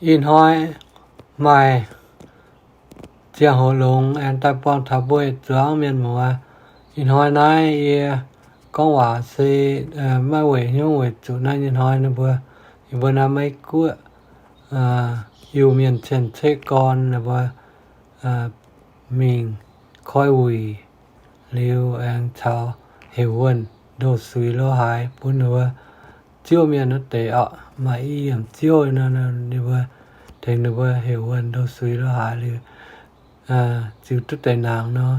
in hoi mai chia hồ lùng an tai pon thả bụi doang miền mùa in hoi nai ye con quả si mai quỷ nhung quỷ chủ nai in hoi nữa vừa năm mấy cua yêu miền trên thế con là vừa mình khói quỷ liu an thao hiểu quân đồ suy lo hại bún nữa chiêu miền nó tệ ạ mà yểm chiêu nó vừa thành nó vừa hiểu quân đồ suy lo hại liu chịu chút tài nàng nó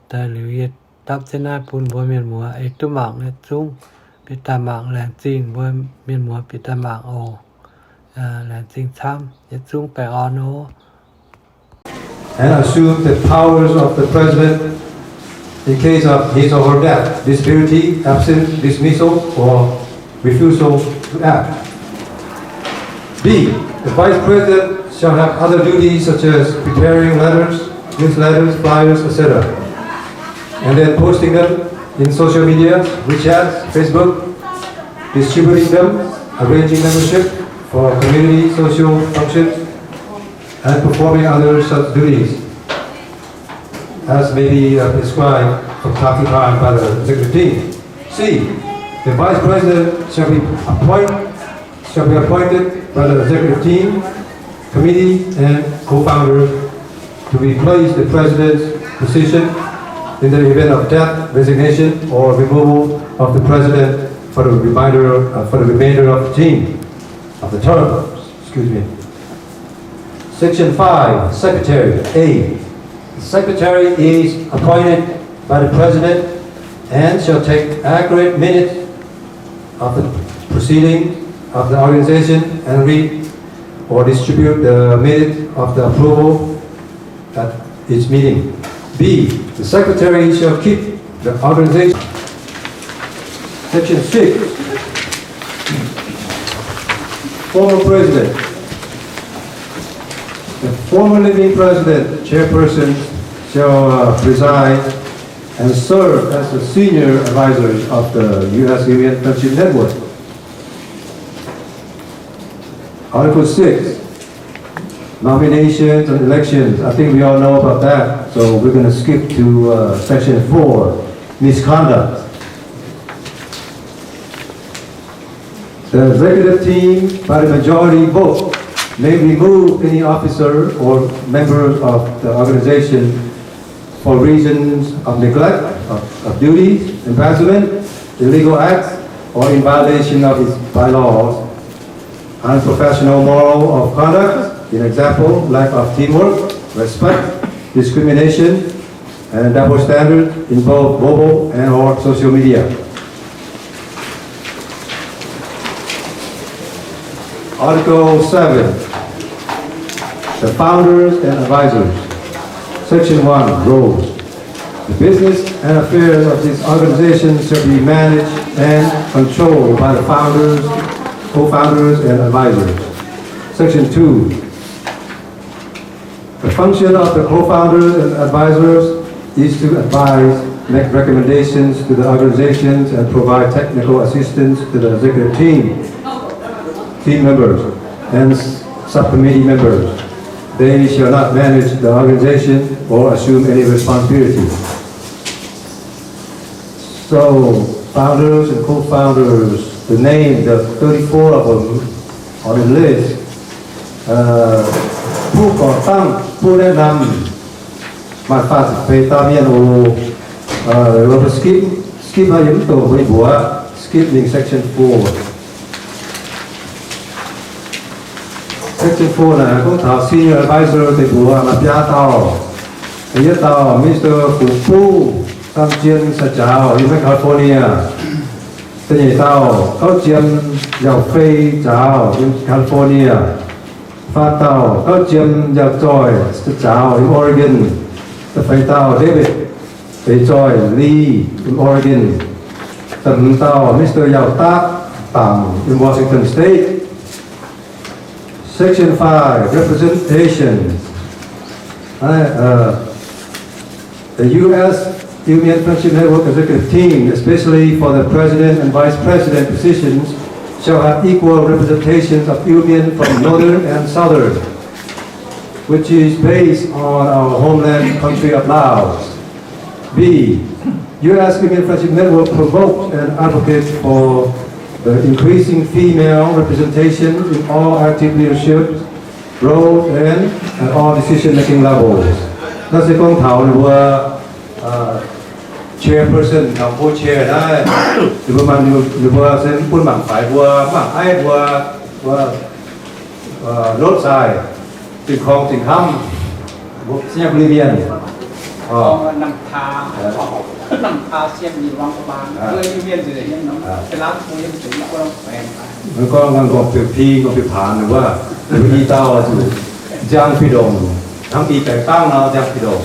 tại liu yết tắp trên ai bún vừa miền mùa ấy tu mạng này chung bị ta mạng làng chinh vừa miền mùa bị ta mạng ồ làng chinh tham nhất chung phải on ô and assume the powers of the president in case of his or her death, disability, absence, dismissal, or refusal to act. B. The vice president shall have other duties such as preparing letters, newsletters, flyers, etc., and then posting them in social media, WeChat, Facebook, distributing them, arranging membership for community social functions, and performing other such duties as may be prescribed from time to time by the executive team. C. The vice president shall be appointed by the executive team, committee, and co-founders to replace the president's position in the event of death, resignation, or removal of the president for the remainder of the team of the term. Excuse me. Section 5, Secretary. A. The Secretary is appointed by the President and shall take accurate minutes of the proceeding of the organization and read or distribute the minutes of the approval at each meeting. B. The Secretary shall keep the organization. Section 6, Former President. The former living president, chairperson, shall preside and serve as the senior advisors of the U.S. Union Friendship Network. Article 6, nominations and elections. I think we all know about that, so we're going to skip to Section 4, misconduct. The executive team, by the majority vote, may remove any officer or member of the organization for reasons of neglect of duties, embezzlement, illegal acts, or in violation of its bylaws, unprofessional moral of conduct, in example, lack of teamwork, respect, discrimination, and double standard in both mobile and or social media. Article 7, the founders and advisors. Section 1, roles. The business and affairs of this organization shall be managed and controlled by the founders, co-founders, and advisors. Section 2, the function of the co-founders and advisors is to advise, make recommendations to the organizations, and provide technical assistance to the executive team members, and subcommittee members. They shall not manage the organization or assume any responsibility. So, founders and co-founders, the 34 of them on the list, ผู้ก่อตั้งผู้แนะนำมาฟาสเปตาเมียนโอเราไปskip มาอย่างตัวไม่บัว skip in section 4. Section 4 là cũng thảo senior advisor thì của mà bia tàu thì nhất tàu Mr. Phú Phu tam chiên sa chào in California thì nhảy tàu cao chiên dạo phê chào in California pha tàu cao chiên dạo tròi sa chào in Oregon thì phải tàu David phải tròi Lee in Oregon tầm tàu Mr. Yao Tak Tam in Washington State. Section 5, representation. The U.S. Union Friendship Network Executive Team, especially for the President and Vice President positions, shall have equal representations of union from northern and southern, which is based on our homeland country of Laos. B. U.S. Women Friendship Network provoked and advocate for the increasing female representation in all active leadership roles and at all decision-making levels. Nó sẽ con thảo là chairperson thảo vô chairได้หรือมันหรือว่าเส้นปุ่นหมั่งฝ่ายว่าหมั่งไอ้ารถทรายสิ่งของสิ่งค้ำเสียบริเวียนนำพานำพาเสียงมีวางประมาณเลยเวียนสิยังน้องเป็นร้านมวยยังถึงก็ต้องแปลงไปแล้วก็งานกองเปลือกพีก็ไปผ่านหรือว่าหรืออีเต้าถูกจ้างพี่ดงทั้งปีแต่งตั้งเราจ้างพี่ดง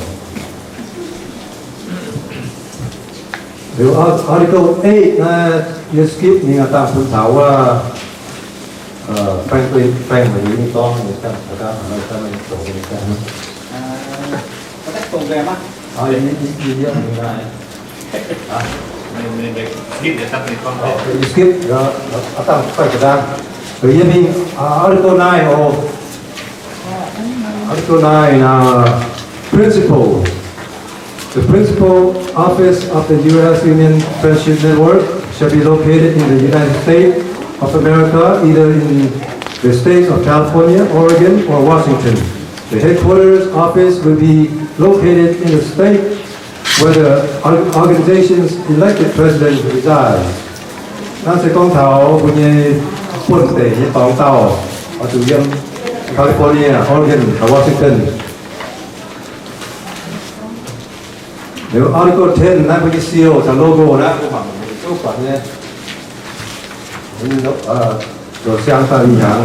หรือ article 8นะยูสกิปนี่ตามคุณถามว่าแปลงเหมือนนี้ต้องเหมือนกันนะครับเราจะไม่ตรงกันก็ได้ตรงแบบมั้ยอย่างนี้เยอะไม่ได้ไม่ได้คิดจะตั้งในความเป็นยูสกิปเราตั้งไปกระดานหรือยังมี article 9 or article 9 principle. The principal office of the U.S. Union Friendship Network shall be located in the United States of America, either in the states of California, Oregon, or Washington. The headquarters office will be located in the state where the organization's elected president resides. น่าจะกองเท้าบุญยี่ปุ่นเตะยี่ตองเต้าเอาสู่ยังแคลิฟอร์เนีย Oregon กับ Washington. เดี๋ยว Article 10นะเป็นซีลจากโลโก้นะผู้หวังช่วงก่อนเนี่ยนี่ตัวเสียงตาอีหยัง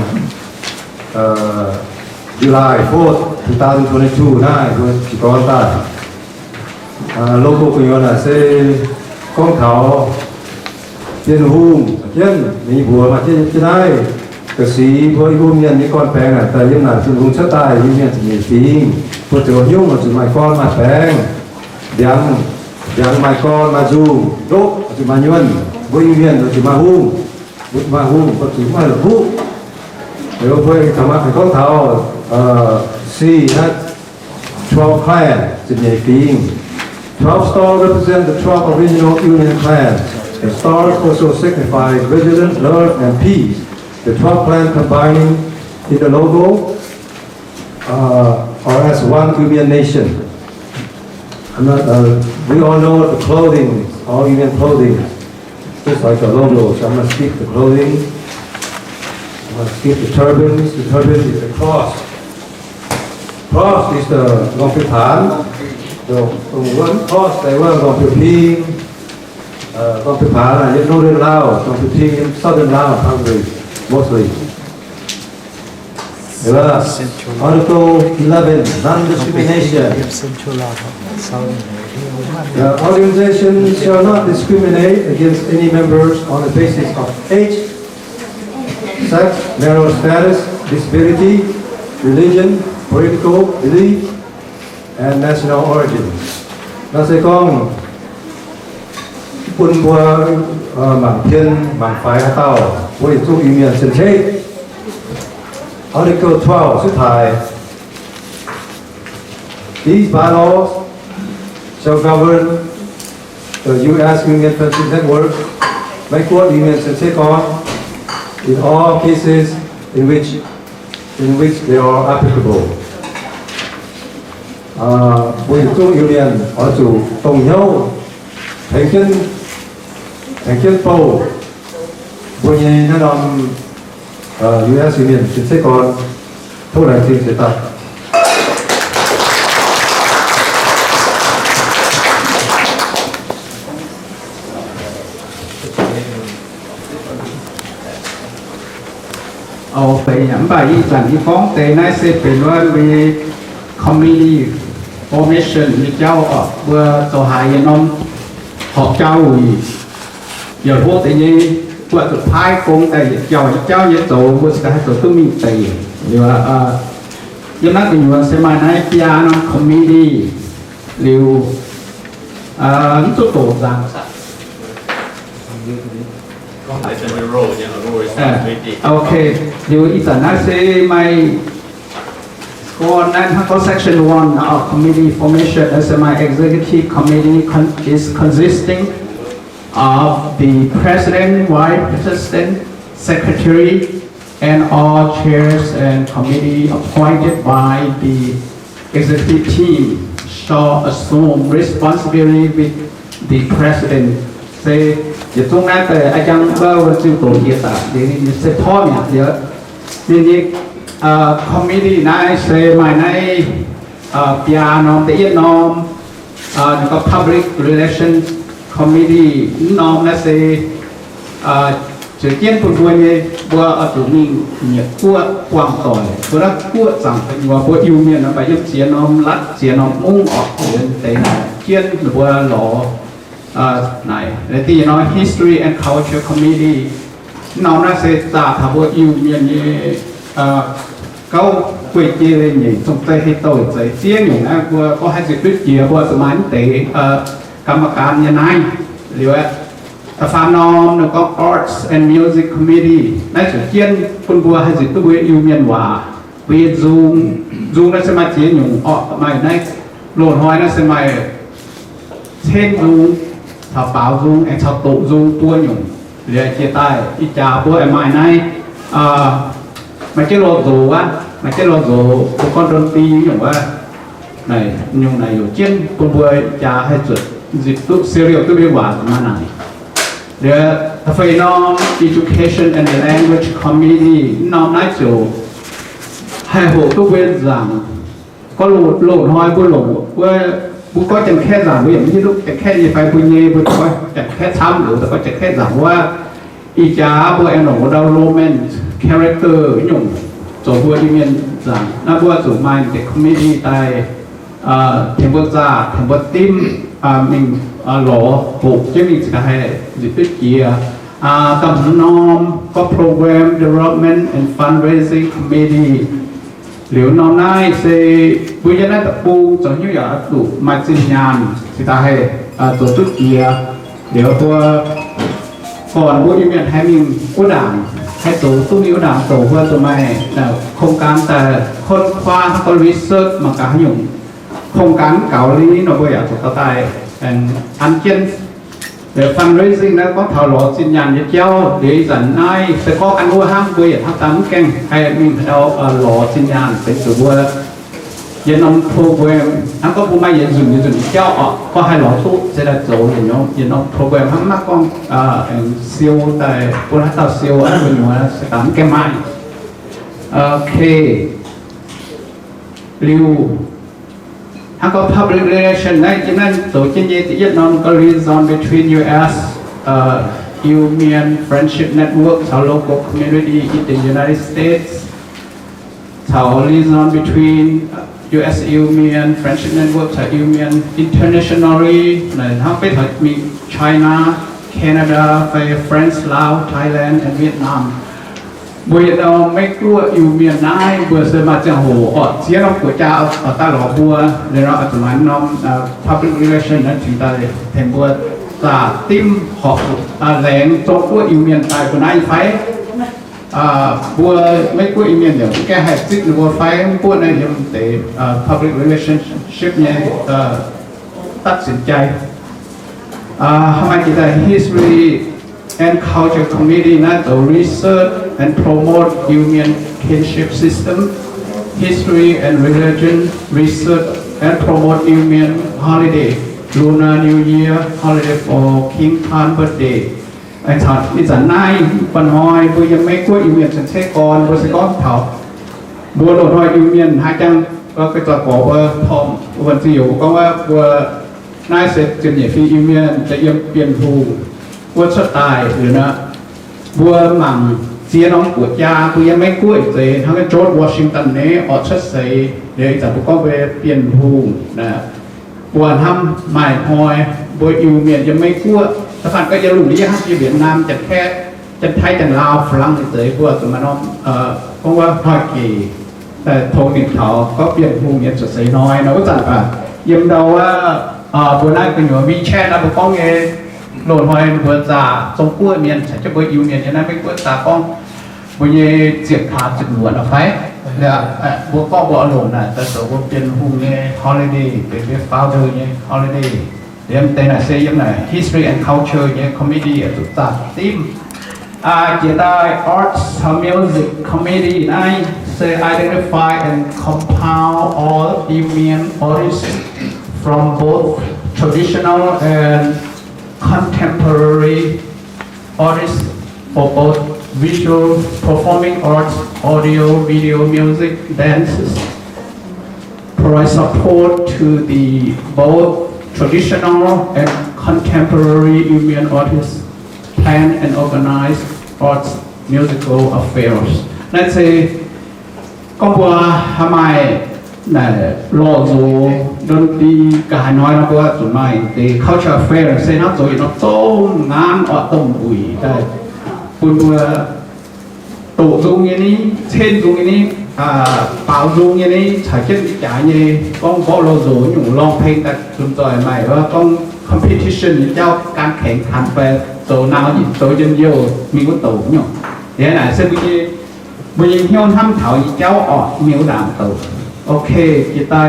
July 4th 2022นะตัวสิกรตาโลโก้คุณยนต์น่ะเซกองเขาเทียนหุ่มเทียนมีบัวมาเทียนจะได้กระสีบัวอีบุญยันนี่ก้อนแปลงอ่ะแต่ยังหนาสุนหุ่มชะตายยิ่งเนี่ยจะมีฟิงพอจะยุ่งมาจุดไม้ก้อนมาแปลงยังไม้ก้อนมาจูโดกจุดมาย้อนบัวยิ่งเนี่ยจุดมาหุ่มบุดมาหุ่มก็จุดมาหลุดเดี๋ยวเพื่อทำให้กองเท้าCนะ12 clan จะมีฟิง12 stars represent the 12 original Union clans. The stars also signify vigilance, love, and peace. The 12 clans combining in the logo are as one Union nation. We all know the clothing, all Union clothing, just like the logo. So I'm going to skip the clothing. I'm going to skip the turbans. The turban is the cross. Cross is the Long Phi Than. The one cross they were Long Phi Phi, Long Phi Phan in northern Laos, Long Phi Phi in southern Laos, Hungary, mostly. Article 11, non-discrimination. The organization shall not discriminate against any members on the basis of age, sex, marital status, disability, religion, political belief, and national origin. เราใช้กล้องปุ่นบัวหมั่งเพียนหมั่งไฟเต้าบัวสู้อีเมียนเซนเชต Article 12 สุดท้าย These bylaws shall govern the U.S. Union Friendship Network ไม่ควรอีเมียนเซนเชตก่อน in all cases in which they are applicable. บุญตู้ยูเนียนอจู่ตรงเย้าแห่งเช่นโปบุญยัยแน่นอนU.S. Union สิทธิกรผู้ใดที่เสียตัดเอาไปอย่างใบจันที่ฟ้องแต่นายเซเป็นว่ามีคอมมิตี้โอเมชั่นมีเจ้าออกเพื่อตัวหายน้องหอกเจ้าอย่าพวกแต่ยี่พวกสุดท้ายคงแต่เจ้าเยอะโตพวกสุดท้ายตัวก็มีแต่หรือว่ายังนักอยู่ว่าเซมาไนพิอาโนคอมมิตี้หรือตัวโตจัง It's a role, you know, role responsibility. Okay, you is I say my score 9 section 1 of committee formation as my executive committee is consisting of the president, vice president, secretary, and all chairs and committee appointed by the executive team shall assume responsibility with the president. Say, the tung nát về anh chẳng bao nhiêu tổ hiện tại để sẽ thoa nhạt nhớ. Nên committee này sẽ mai này piano để yên nom, có public relations committee nom là sẽ chỉ kiến phụ huynh như vừa ở tụi mình nhiệt của quảng tỏi vừa là của rằng vừa của yêu miền nó phải giúp chiến nom lát chiến nom mung ở đến thế này kiến vừa lọ này để thì nói history and culture committee nó sẽ trả thảo vừa yêu miền như câu quê chia lên nhỉ trong tây hay tôi sẽ chiến những ai vừa có hai sự tuyết chia vừa sự mãn tế kámการnhư này liệu Phàm nom nó có Arts and Music Committee này chủ chiến quân vua hay gì tôi biết yêu miền hòa vì dùng nó sẽ mà chiến nhung mày này lộn hoài nó sẽ mày trên dùng thảo bảo dùng em thảo tổ dùng tua nhung để chia tay ít chả bữa em mày này mày cái lột dù á mày cái lột dù con đơn ti nhung á này nhung này ở chiến quân vua chả hay chuột dịch tôi serial tôi biết hòa mà này the Phenom Education and Language Committee nó nói chỗ hai hộ tôi biết rằng có lộn hoài của lộn bố có chẳng khét rằng vì như lúc chẳng khét gì phải bố nhê bố có chẳng khét thăm được có chẳng khét rằngว่าอีจ้าบวemหนูเรา romance character หนุ่มตัวบวที่มีrằngน่าบวสู่ mind the committee ใต้เทมเบอร์จ้าเทมเบอร์ติมmình lỗ buộc chứ mình sẽ hay dịch tích kia tầm nom có program development and fundraising committee liệu nom này sẽ bây giờ này tập bu cho như vậy đủ mà xin nhàn thì ta hay tổ chức kia liệu tôi còn bố như hay mình có đảng hay tổ tôiมีđảng tổ vừa tụi mày là không canแต่คนkhoa có research mà cả nhung không can cạo lý nó bây giờ tụi ta and unchen the fundraising nó có thảo luận xin nhàn với nhau để dẫn ai sẽ có ăn mua hàng bây giờ thắp tắm canh hay mình đâu lọ xin nhàn sẽ từ bữa dân ông program nó có bố mai dùng cho có hai lọ thuốc sẽ là chỗ để nó dân ông program hắn mắc con siêu tại bố hát tàu siêu ở bên ngoài sẽ tắm cái mai ok lưu How about public relations? Này cho nên tổ chức gì thì rất non có liaison between US, Union Friendship Network, our local community in the United States. Our liaison between US Union Friendship Network, our Union internationally. Này how biết thật mình China, Canada, France, Laos, Thailand, and Vietnam. Bây giờ mấy cua yêu miền này vừa sẽ mà chẳng hồ ở phía đông của cha ở ta lò bùa để nó ở chỗ nó public relation nó chúng ta thành bùa ta tim họ lén cho cua yêu miền tại của này phải bùa mấy cua yêu miền đều cái hệ tích là bùa phải bùa này dùng để public relationship nhé tác sinh chạy hai cái là history and Culture Committee to research and promote human kinship system, history and religion, research and promote human holiday, Lunar New Year, holiday for King Khan birthday. Anh thật, đi dẫn này, phần hỏi, bây giờ mấy quốc human sẽ thế còn, bây giờ có thảo. Bùa lột hỏi human, hai chăng, có cái tòa cổ bơ, thòm, vẫn dịu, cóว่าbùa nai sẽ chuyển nhảy phi human, sẽ yếm biển phù. Vua xuất tài rồi nè vua mằng chia nóng của cha vua mấy cuối thì thằng cái George Washington này ở xuất xây để giải có về tiền hùng nè vua thăm mài hoi vua yêu miền cho mấy cuối các bạn có gia lùng đi hát Việt Nam chặt khe chặt Thái chặt Lào Phlang tới vua tụi mà nó không qua Hoa Kỳ thổ tiền thọ có tiền hùng nhận xuất xây nói nó có rằng cả yếm đầu vua này cái nhỏ WeChat là một con nghề lồn hoài vừa già trong cua miền sẽ cho bơi yêu miền như này mấy bữa già con bây giờ diệt phá chừng luận là phải bữa con bỏ lồn này ta tổ bữa tiền hùng nghe holiday để biết founder như holiday để em tên là xây dựng này history and culture như committee ở tụi ta team chỉ tại arts and music committee này sẽ identify and compile all Indian origins from both traditional and contemporary artists for both visual performing arts, audio, video, music, dances. Provide support to the both traditional and contemporary Indian artists plan and organize arts musical affairs. Let's say con bùa hà mai này lo dù đơn đi cả hai nói nó bùa tụi mày thì culture affair sẽ nó rồi nó tôm ngán ở tôm bụi đây bùa tổ dung như ní trên dung như ní bảo dung như ní chạy chết trả như con có lo dù nhung long phê ta tụi rồi mày và con competition như nhau can khánh thành về tổ nào gì tổ dân nhiều mình có tổ nhung thế là sẽ bây giờ hiếu tham thảo như cháu ở miếu đàm tổ ok kita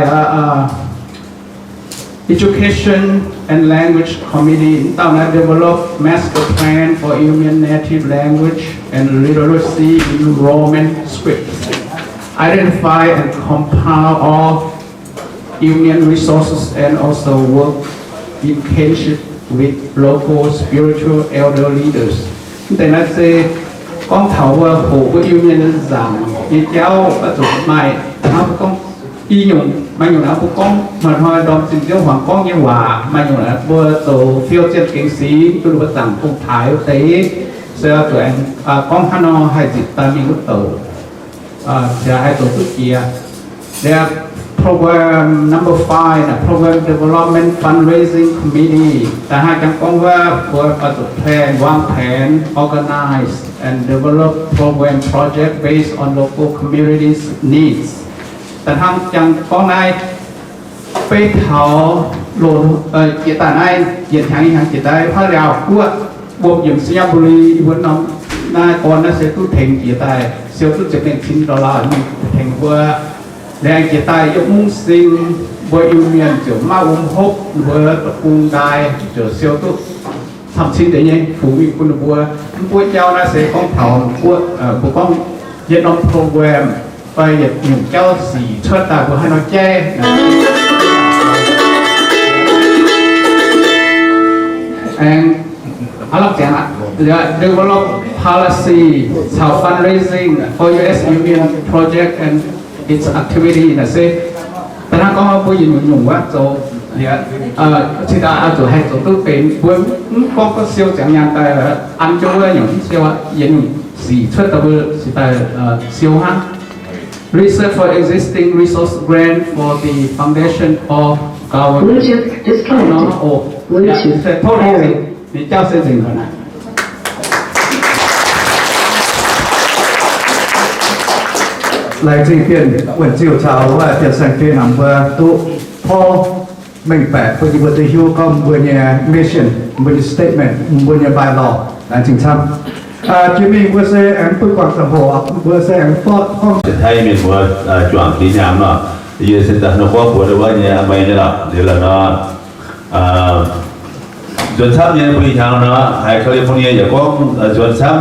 education and language committee tao đã develop master plan for Indian native language and literacy in Roman script identify and compile all Indian resources and also work in kinship with local spiritual elder leaders thế là sẽ con thảo hồ của yêu nhân rằng như cháu ở chỗ mày nó con y nhung mà nhung nó cũng con mà thôi đom tình yêu hoàng con như hòa mà nhung là vừa tổ phiêu trên kinh sĩ tôi được rằng công thái tế sẽ tụi anh con hắn nó hay dịch ta mình cũng tổ sẽ hai tổ chức kia để program number 5 là program development fundraising committeeแต่ให้จังกองว่าfor ประสบแผนวางแผน organize and develop program project based on local communities needs แต่ทำจังกองนายไปเผาโหลดเกียรตินายเหยียดทางนี้ทางเกียรติได้พระเราพวกบวกอย่างสยามบุรีวันน้องนายก่อนนั้นเสียตู้เทงเกียรติได้เสียตู้จะเป็นชิ้นดอลลาร์นี่เทงว่าแรงเกียรติยกมุ่งสิ่งบริเวณเจ้ามาอุ้มหกบริตะปูงได้เจ้าเสียวตุทำชิ้นเดียวยังผู้มีคุณบัวบัวเจ้าน่าเสียของเผาบัวบัวของเย็นนโปรแกรมไปหยัดหนุ่มเจ้าสีเชิดตาบัวให้น้องแจ้อะไรอย่างนั้นเดี๋ยว develop policy ชาว fundraising for US Union project and its activity นะสิแต่ถ้าก็พูดยินหนุ่มว่าโจเนี่ยที่ได้เอาตัวให้โจตู้เป็นบัวก็เสียวจังยังแต่อันโจว่าอย่างเสียวยินสีเชิดตะบัวสิแต่เสียวฮะ research for existing resource grant for the foundation of government Bluetooth disconnected. โอ้แต่โทษเลยนี่เจ้าเส้นสิ่งขนาด来这边问就朝ว่าจะสังเกตนำว่าตัวพ่อไม่แปลกปฏิบัติฮิวก็บนเนี่ยมิชชั่นบน statement บนเนี่ย bylaw อันจริงทำที่มีว่าเสียงผู้กองสมบูรณ์ว่าเสียงฟอดห้อง thay mình vừa chọn tí nhám mà giờ sẽ đặt nó qua của nó với nhà mày này là để là nó chuẩn xác như bây giờ nó hay California giờ có chuẩn xác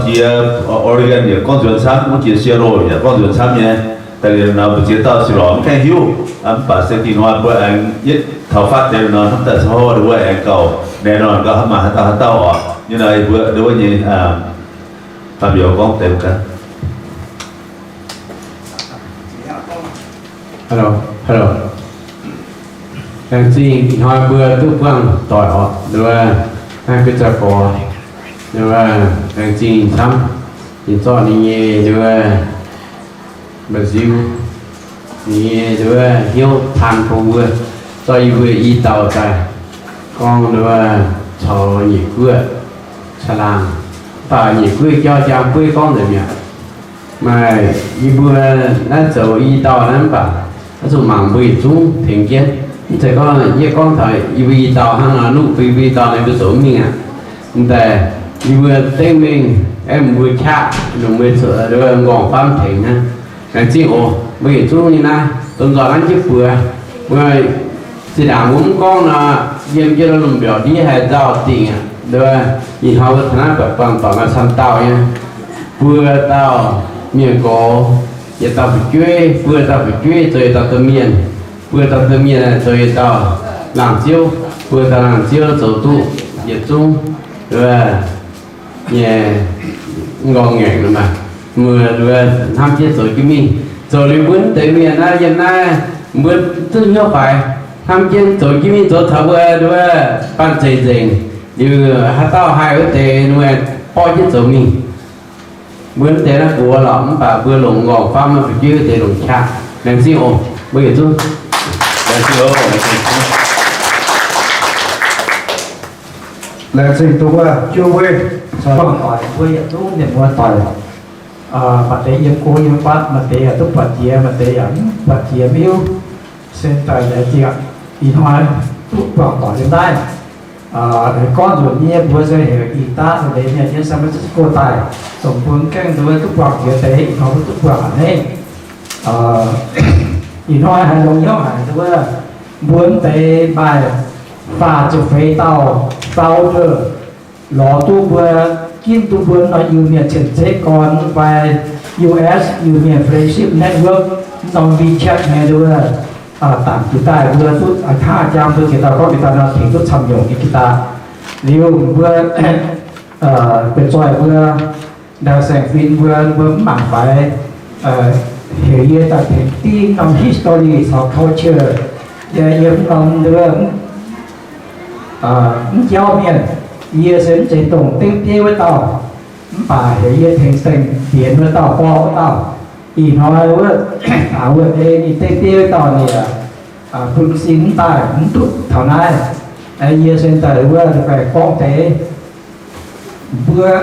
chỉ Oregon giờ có chuẩn xác cũng chỉ Seattle giờ có chuẩn xác nhé tại vì nó chỉ tao xử lý cái hiu anh bà sẽ tìm hoa bữa anh nhất thảo phát để nó không tại sao được anh cầu để nó có mà tao như này bữa đối với như phát biểu có tem cả hello แต่จริงหอยเบื่อทุกเรื่องต่อยออกด้วยให้พิจารณาด้วยแต่จริงทำยิ่งต่อนี้ด้วยบาซิลนี่ด้วยเหี้ยวทานพงเบื่อต่อยเบื่ออีเต่าใจกองด้วยชอหยิบเบื่อฉลางป่าหยิบเบื่อย่อจามเบื่อกองเลยเนี่ยไม่อีเบื่อนั่นเจ้าอีเต่านั่นป่ะถ้าสมหมังเบื่อจุ้งถึงเกี้ย chỉ có như con thời vì tàu hàng là lúc vì tàu này bị số mình àแต่vừa tên mình em vừa chạ dùng vừa sửa rồi ngọn phàm thỉnh ha cái chi ồ bây giờ chú như na tuần giờ ăn chiếc vừa thì đã muốn con là dân kia làm biểu đi hay giàu tiền à rồi nhìn họ có thằng nào toàn toàn là săn tàu nha vừa tàu miền cổ giờ tàu bị chuối vừa tàu bị chuối rồi tàu từ miền vừa tàu từ miền rồi tàu làm chiêu vừa tàu làm chiêu走tu giờ chung rồi nhẹ ngon nghẹn rồi mà mưa rồi tham chiết rồi cái mình rồi lưu vấn tới miền na dân na mưa thứ nhớ phải tham chiết rồi cái mình rồi thảo rồi ban chạy dình như hát tao hai cái tề nuôi bao chiết rồi mình vấn thế là của lắm và vừa lồng ngọc pha mà phải chưa tề lồng cha làm gì ổn bây giờ chung là gì tôi qua chưa quên rồi hỏi quê lúc nhận qua tỏi mà tế yên cô yên phát mà tế ở túc vật chia mà tế ẩn vật chia miêu xem tài lệ tiệc in hoa túc vào tỏi đến đây con rồi nhé vừa rồi hiểu ý ta rồi đến nhà nhân sang với cô tài tổng quân canh đối túc vào kia tế nó túc vào này in hoa hay đồng nhau hay tôi muốn tế bài và chụp phê tàu tàu rồi lọ tu vừa kim tu vừa nói Union trên thế còn và US Union Friendship Network trong WeChat này rồi tạm kita vừa tu tha jam tu kita có kita nói thì tu tham dụng kita liu vừaเป็นช่วยvừa đào sản phim vừa mảng phải hiểu như ta thấy tin trong history of culture và những trong đường giao miền yêu sinh chế tổng tinh tế với tao bà hiểu như thành tình tiền với tao qua với tao ý nói với với đây tinh tế với tao thì phương sinh tài cũng tốt thảo này yêu sinh tài với phải con tế vừa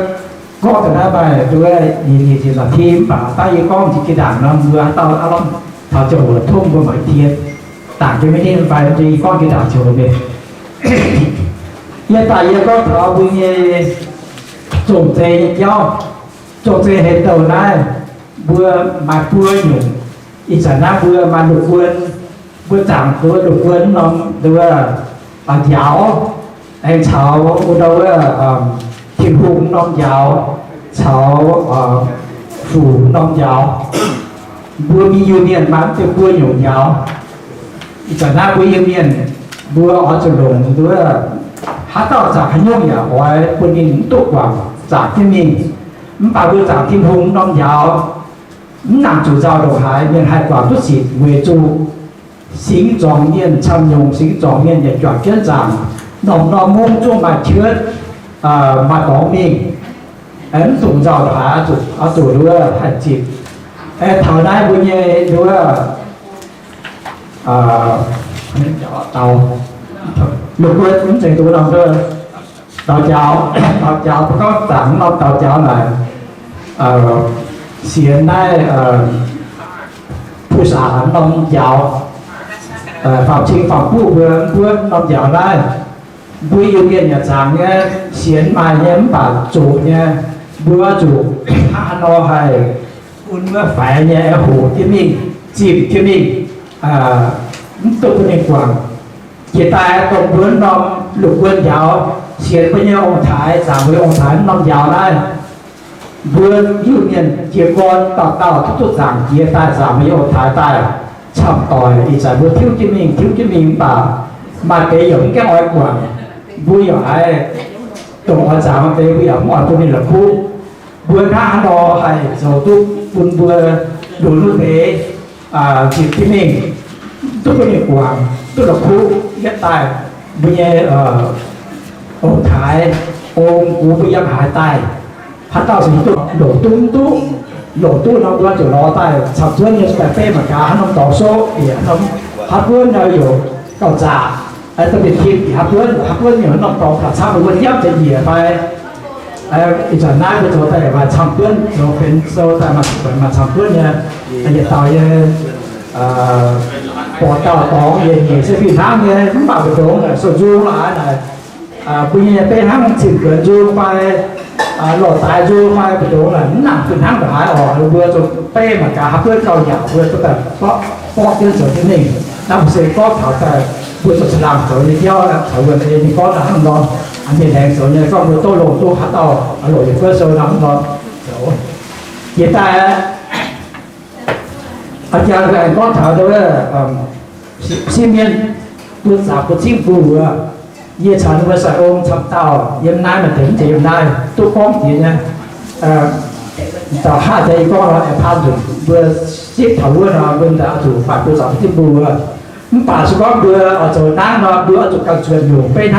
có cái đó bài tôi nhìn thì là thêm bà tay con chỉ cái đảng nó vừa tao lắm thảo chỗ thông qua mọi thiên đảng cho mấy thiên phải gì con cái đảng chỗ về hiện tại giờ có thảo bây giờ trồng cây nhau trồng cây hết đầu này vừa mà vừa nhung ít sản na vừa mà được vừa chẳng vừa được vừa nó vừa giáo anh cháu ở đâu thiên hùng non giáo cháu phủ non giáo vừa mi union bán từ vừa nhung giáo chẳng na vừa union vừa ở chỗ lồng vừa hát tao giả hành nhung ya hỏi quân nhân tụ quảng giả thiên minh bà vừa giả thiên hùng non giáo nằm chủ giáo đầu hải miền hải quả tốt xịt về chủ sinh trọng niên tham nhung sinh trọng niên để chọn kiến giảng nòng nòng mông chung mà chứa mà có mình em dùng giàu thả chủ ở chủ đua hạt chip em thảo này bây giờ đua tàu lục quân cũng chạy tụ đồng rồi tàu cháo có tặng nó tàu cháo này hiện nay phụ sản nông giáo phạm chính phạm phụ vừa nông giáo đây vui yêu nghiên nhà sáng nhé xiên mai nhé bà chủ nhé vừa chủ hà nó hay un vừa phải nhé hồ thiên minh chìm thiên minh tôi có liên quan hiện tại tổng vốn nông lục quân giáo xiên với nhau ông thái giảm với ông thái nông giáo đây vừa yêu nghiên chia con tạo chút giảm chia tài giảm với ông thái tài chậm tỏi thì giải vừa thiếu thiên minh bà mà cái giống cái hỏi quảng vui ở ai tổng ở giảm cái vui ở mọi tôi là khu vừa ra đó hay rồi tôi vừa đủ như thế chỉ cái mình tôi có những quảng tôi là khu hiện tại bây giờ ông thái ông cú bây giờ hải tài hắn tạo thành tôi đổ tu nó qua chỗ nó tài sắp xếp như phải phê mà cả hắn không tỏ số thì hắn hát vươn nào hiểu cầu giả tôi bị kịp thì hát vươn nhiều nó tỏ cả sao mà vươn nhấp trên gì phảiอีจันน่าจะโจแต่ว่าทำเพื่อนเราเป็นโจแต่มาทำเพื่อนเนี่ยแต่อย่าต่อย bỏ tàu tỏ về nghề sẽ bị thang nghe không bảo được đúng là sổ du là này bây giờ bên hàng chỉ cần du phải lò tài du phải bị đúng là nặng từ hàng cả hai ở vừa cho pe mà cả vừa cầu nhỏ vừa cho cả có tiêu chuẩn thế này năm sẽ có thảo tài vừa cho làm rồi thì theo thảo vừa thì có đã không lo anh thì đèn rồi này con vừa tôi lột tôi hát tàu lột thì vừa sôi nóng rồi hiện tại anh chàng này có thảo đâu là sinh viên bước ra bước chính phủ ye chán vừa sai ông chăm tàu yếm nai mà tính thì yếm nai tôi con thì nha tàu hai thầy con là tham dự vừa xếp thảo vừa là vừa đã chủ phải vừa giáo chính phủ bà số con vừa ở chỗ nang nó vừa ở chỗ càng truyền nhiều bên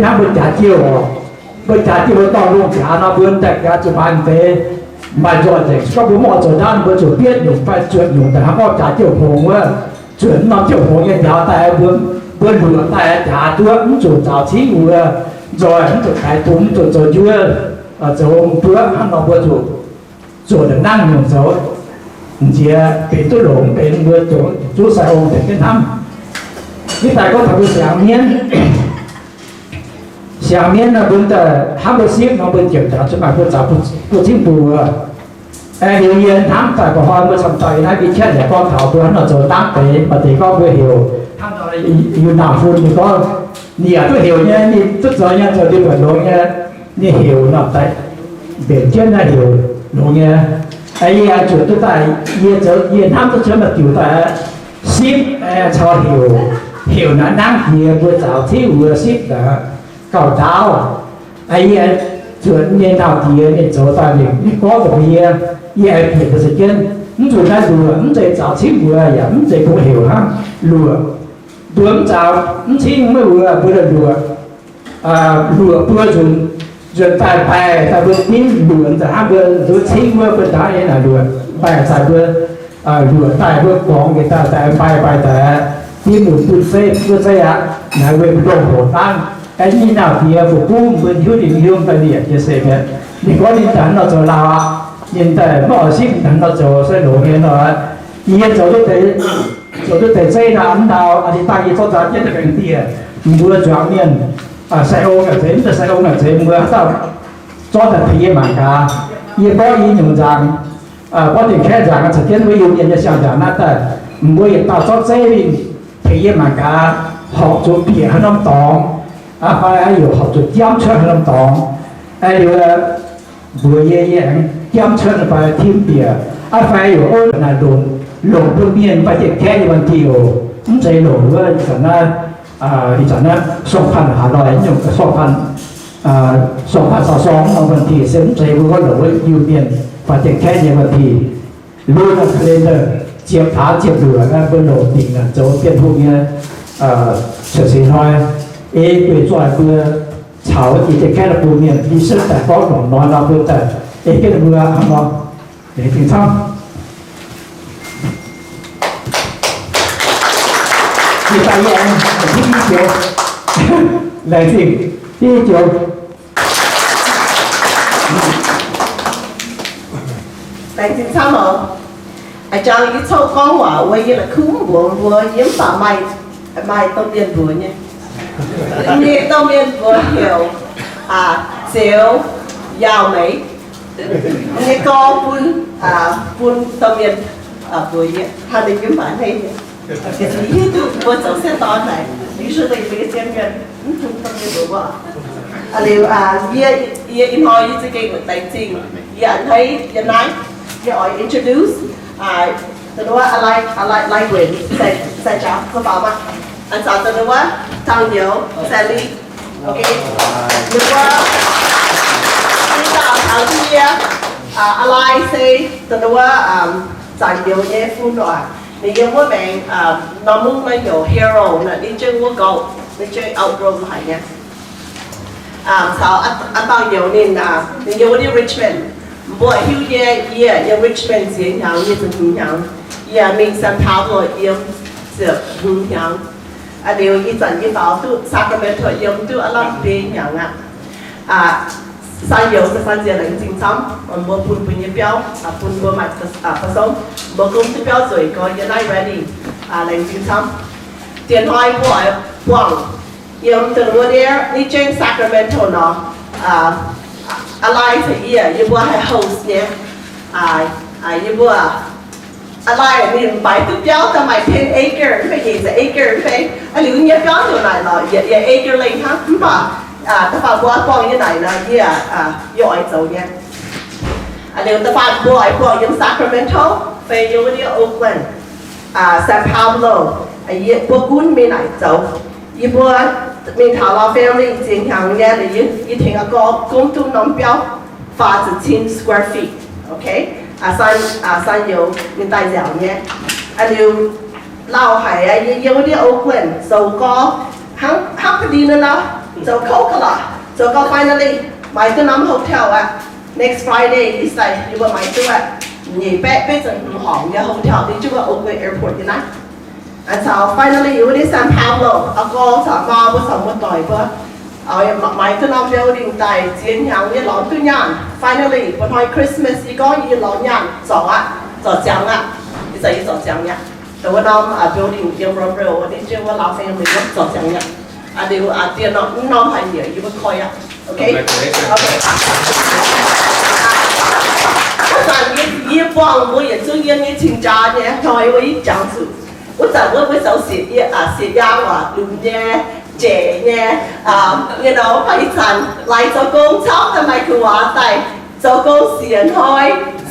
nang vừa trả chiều vừa to luôn trả nó vừa đặt ra chỗ bàn về mà rồi thì có bố mẹ rồi đang vừa chủ biết được phải chuyện nhiềuแต่เขาtrả chiều hồ á chuyện nó chiều hồ cái giáo tại vừa lừa tại trả trước chủ giáo chí vừa rồi chủ cái túm chủ chưa ở chỗ trước hắn nó vừa chủ được năng nhiều số chỉ cái tôi lộn cái vừa chủ sai ông để cái thăm cái tại có thằng sáng miên là bên tờ ham được ship nó bên kiểm tra cho bạn bên giáo của chính phủ điều nhiên thám tại của họ mới sắm tay này bị chết để con thảo bữa nó rồi tác tế mà thì có vừa hiểu thằng đó là yêu nào phun thì có nhiều tôi hiểu nha đi tức rồi nha rồi đi phải lối nha đi hiểu nó tại biển trên là hiểu lối nha ai chủ tôi tại yên thám tôi chơi mà chủ tại ship cho hiểu nó năng gì vừa giáo thiếu vừa ship đã cầu đào ai chuyện như nào thì nên chỗ ta thì có được gì ai hiểu được sự kiện những chuyện này lừa những chuyện giáo thiếu vừa ya những chuyện cũng hiểu ha lừa giáo những chuyện mới vừa được lừa vừa chuyện tài bài ta vừa tin lừa ta ham vừa chính vừa đã đây là lừa bài tài vừa lừa tài vừa có người ta tài bài tài tin một vừa xây á là về đồng hồ tăng cái như nào thì phục vụ bên hiếu định hiếu tại địa chia sẻ vậy thì có liên tán nó cho là hiện tại mọi sinh tán nó cho sẽ nổi lên rồi hiện chỗ tôi thấy xây là ấn đào thì tại vì cho giá trên cái tiền mưa choáng miền xe ôm ở thế xe ôm ở thế mưa sao cho thật thì mà cả hiện có ý nhung rằng có thể khe rằng sự kiện với yêu nhận cho rằng là tại mưa hiện tạo cho xây thì mà cả học chỗ biển nó tòng phải hiểu học được giám sát làm tòng ai điều vừa dễ dàng giám sát phải thêm tiền phải hiểu ôn là lộn phương miền phải chạy khe như vậy thì không dễ lộn với chẳng là songพันหาร้อยnhung songพัน22เอาวันที่เส้นใจว่าหลงอยู่เมียนphải chạy khe như vậy thì luôn là calendar chiếm phá chiếm lửa cái bên lộ tình là chỗ tiền thu nghe sự gì thôi quỷ giỏi vừa cháu thì cái là bùi miền đi sức tại có đồng nói là vừa tại cái là vừa hàng ngon để tìm xong thì tại vì anh thích đi chiều lại thì đi chiều tại tìm xong rồi anh cho cái châu con quả quay như là khúng vừa yếm phả mày tôm điền vừa nha như tôm điền vừa hiểu xíu giàu mấy như co phun tôm điền vừa nhé hai đứa yếm phả này cái gì vừa走xe to này于是得这个先人tôm điền vừa liệu ye in hỏi như cái tài chính ye anh thấy ye nói ye hỏi introduce tôi nói I like language sẽ chào có bảo mà anh sao tôi nói thằng nhiều Sally ok nhưng mà bây giờ ở kia I like say tôi nói chẳng nhiều nhé phun rồi thì giờ mỗi bạn nó muốn mấy nhiều hero là đi chơi quốc cầu đi chơi outdoor phải nha sao anh bao nhiêu nên thì nhiều đi Richmond bữa hiu ye Richmond diễn nhau như từng nhau ye mình sang thảo rồi yếm sự hùng nhau điều ý dẫn cái đó tu Sacramento yếm tu alam bê nhau 山油是三节零精参，无半半嘅标，半无埋發送，無公司標水個嘢嚟 ready，零精參，電話幫，用等我哋呢張 Sacramento เนาะอะไรที่ยี่บัวให้ host เนี่ยยี่บัวอะไรนี่ไปตุ๊กเจ้าทำไมเป็นacre ไม่ใช่จะ acre เป็นหรือเนี่ยเจ้าอยู่ไหนหรออย่า acre เลยฮะป่ะถ้าฝากบัวปองยังไหนนะยี่ย่อยเจ้าเนี่ยเดี๋ยวถ้าฝากบัวปองยัง Sacramento ไปอยู่ที่ Oakland San Pablo ยี่บัวกุ้นมีไหนเจ้ายี่บัวมีถาวร family จริงอย่างเนี้ยหรือยี่ถึงก็公度น้ำเปี้ยวฟ้าจะ10 square feet โอเค山油มี大小เนี้ยเดี๋ยวเราให้ยี่วันที่ Oakland 就個肯พอดีนั่นนะ就เข้ากันละ就個 finally 買到น้ำ hotel next Friday ที่ใส่ยี่ว่า買到你ไป整行嘅 hotel 你住個 Oakland airport 嘅นะAnd so finally, you will San Pablo. I go to Mama with some toy, I my Vietnam building died. Jin Yang, you long to Yan. Finally, when my Christmas, you go, you long Yan. So Jiang it's a so Jiang Ya. The one building, you run real. Did you allow family? So Jiang Ya. I do. I did not know here. You will call ya. Okay. Okay. 一帮我也中意你请假呢，台我一讲述。我就我手寫話亂啫，借啫，you know 批陳嚟做工抄同埋佢話題做工時人開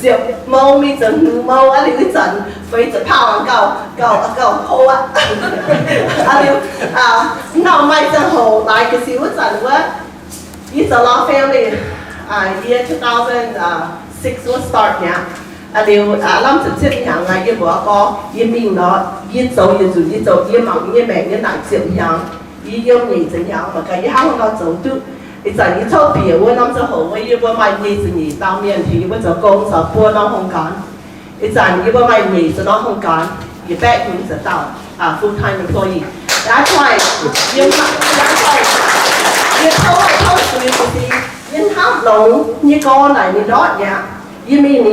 接貓咪就貓啊！你嗰陣飛就拋夠好啊！now 咪就好嚟嘅時嗰陣我依就攞 family year 2006 was start 嘅。điều lâm thực chất hàng ngày như bữa có như mình đó như dấu như mỏng như mẹ như nặng chịu hàng như yêu nhị chịu hàng mà cái hàng nó dấu tự thì giờ như thâu biểu với năm sau hậu với như bữa mai nhị chịu nhị tao miền thì bữa giờ công sở bữa nó không cán thì giờ như bữa mai nhị cho nó không cán thì bé cũng sẽ tạo full time employee that's why như thâu thì như ham lồng như con này như đó nhá you mean the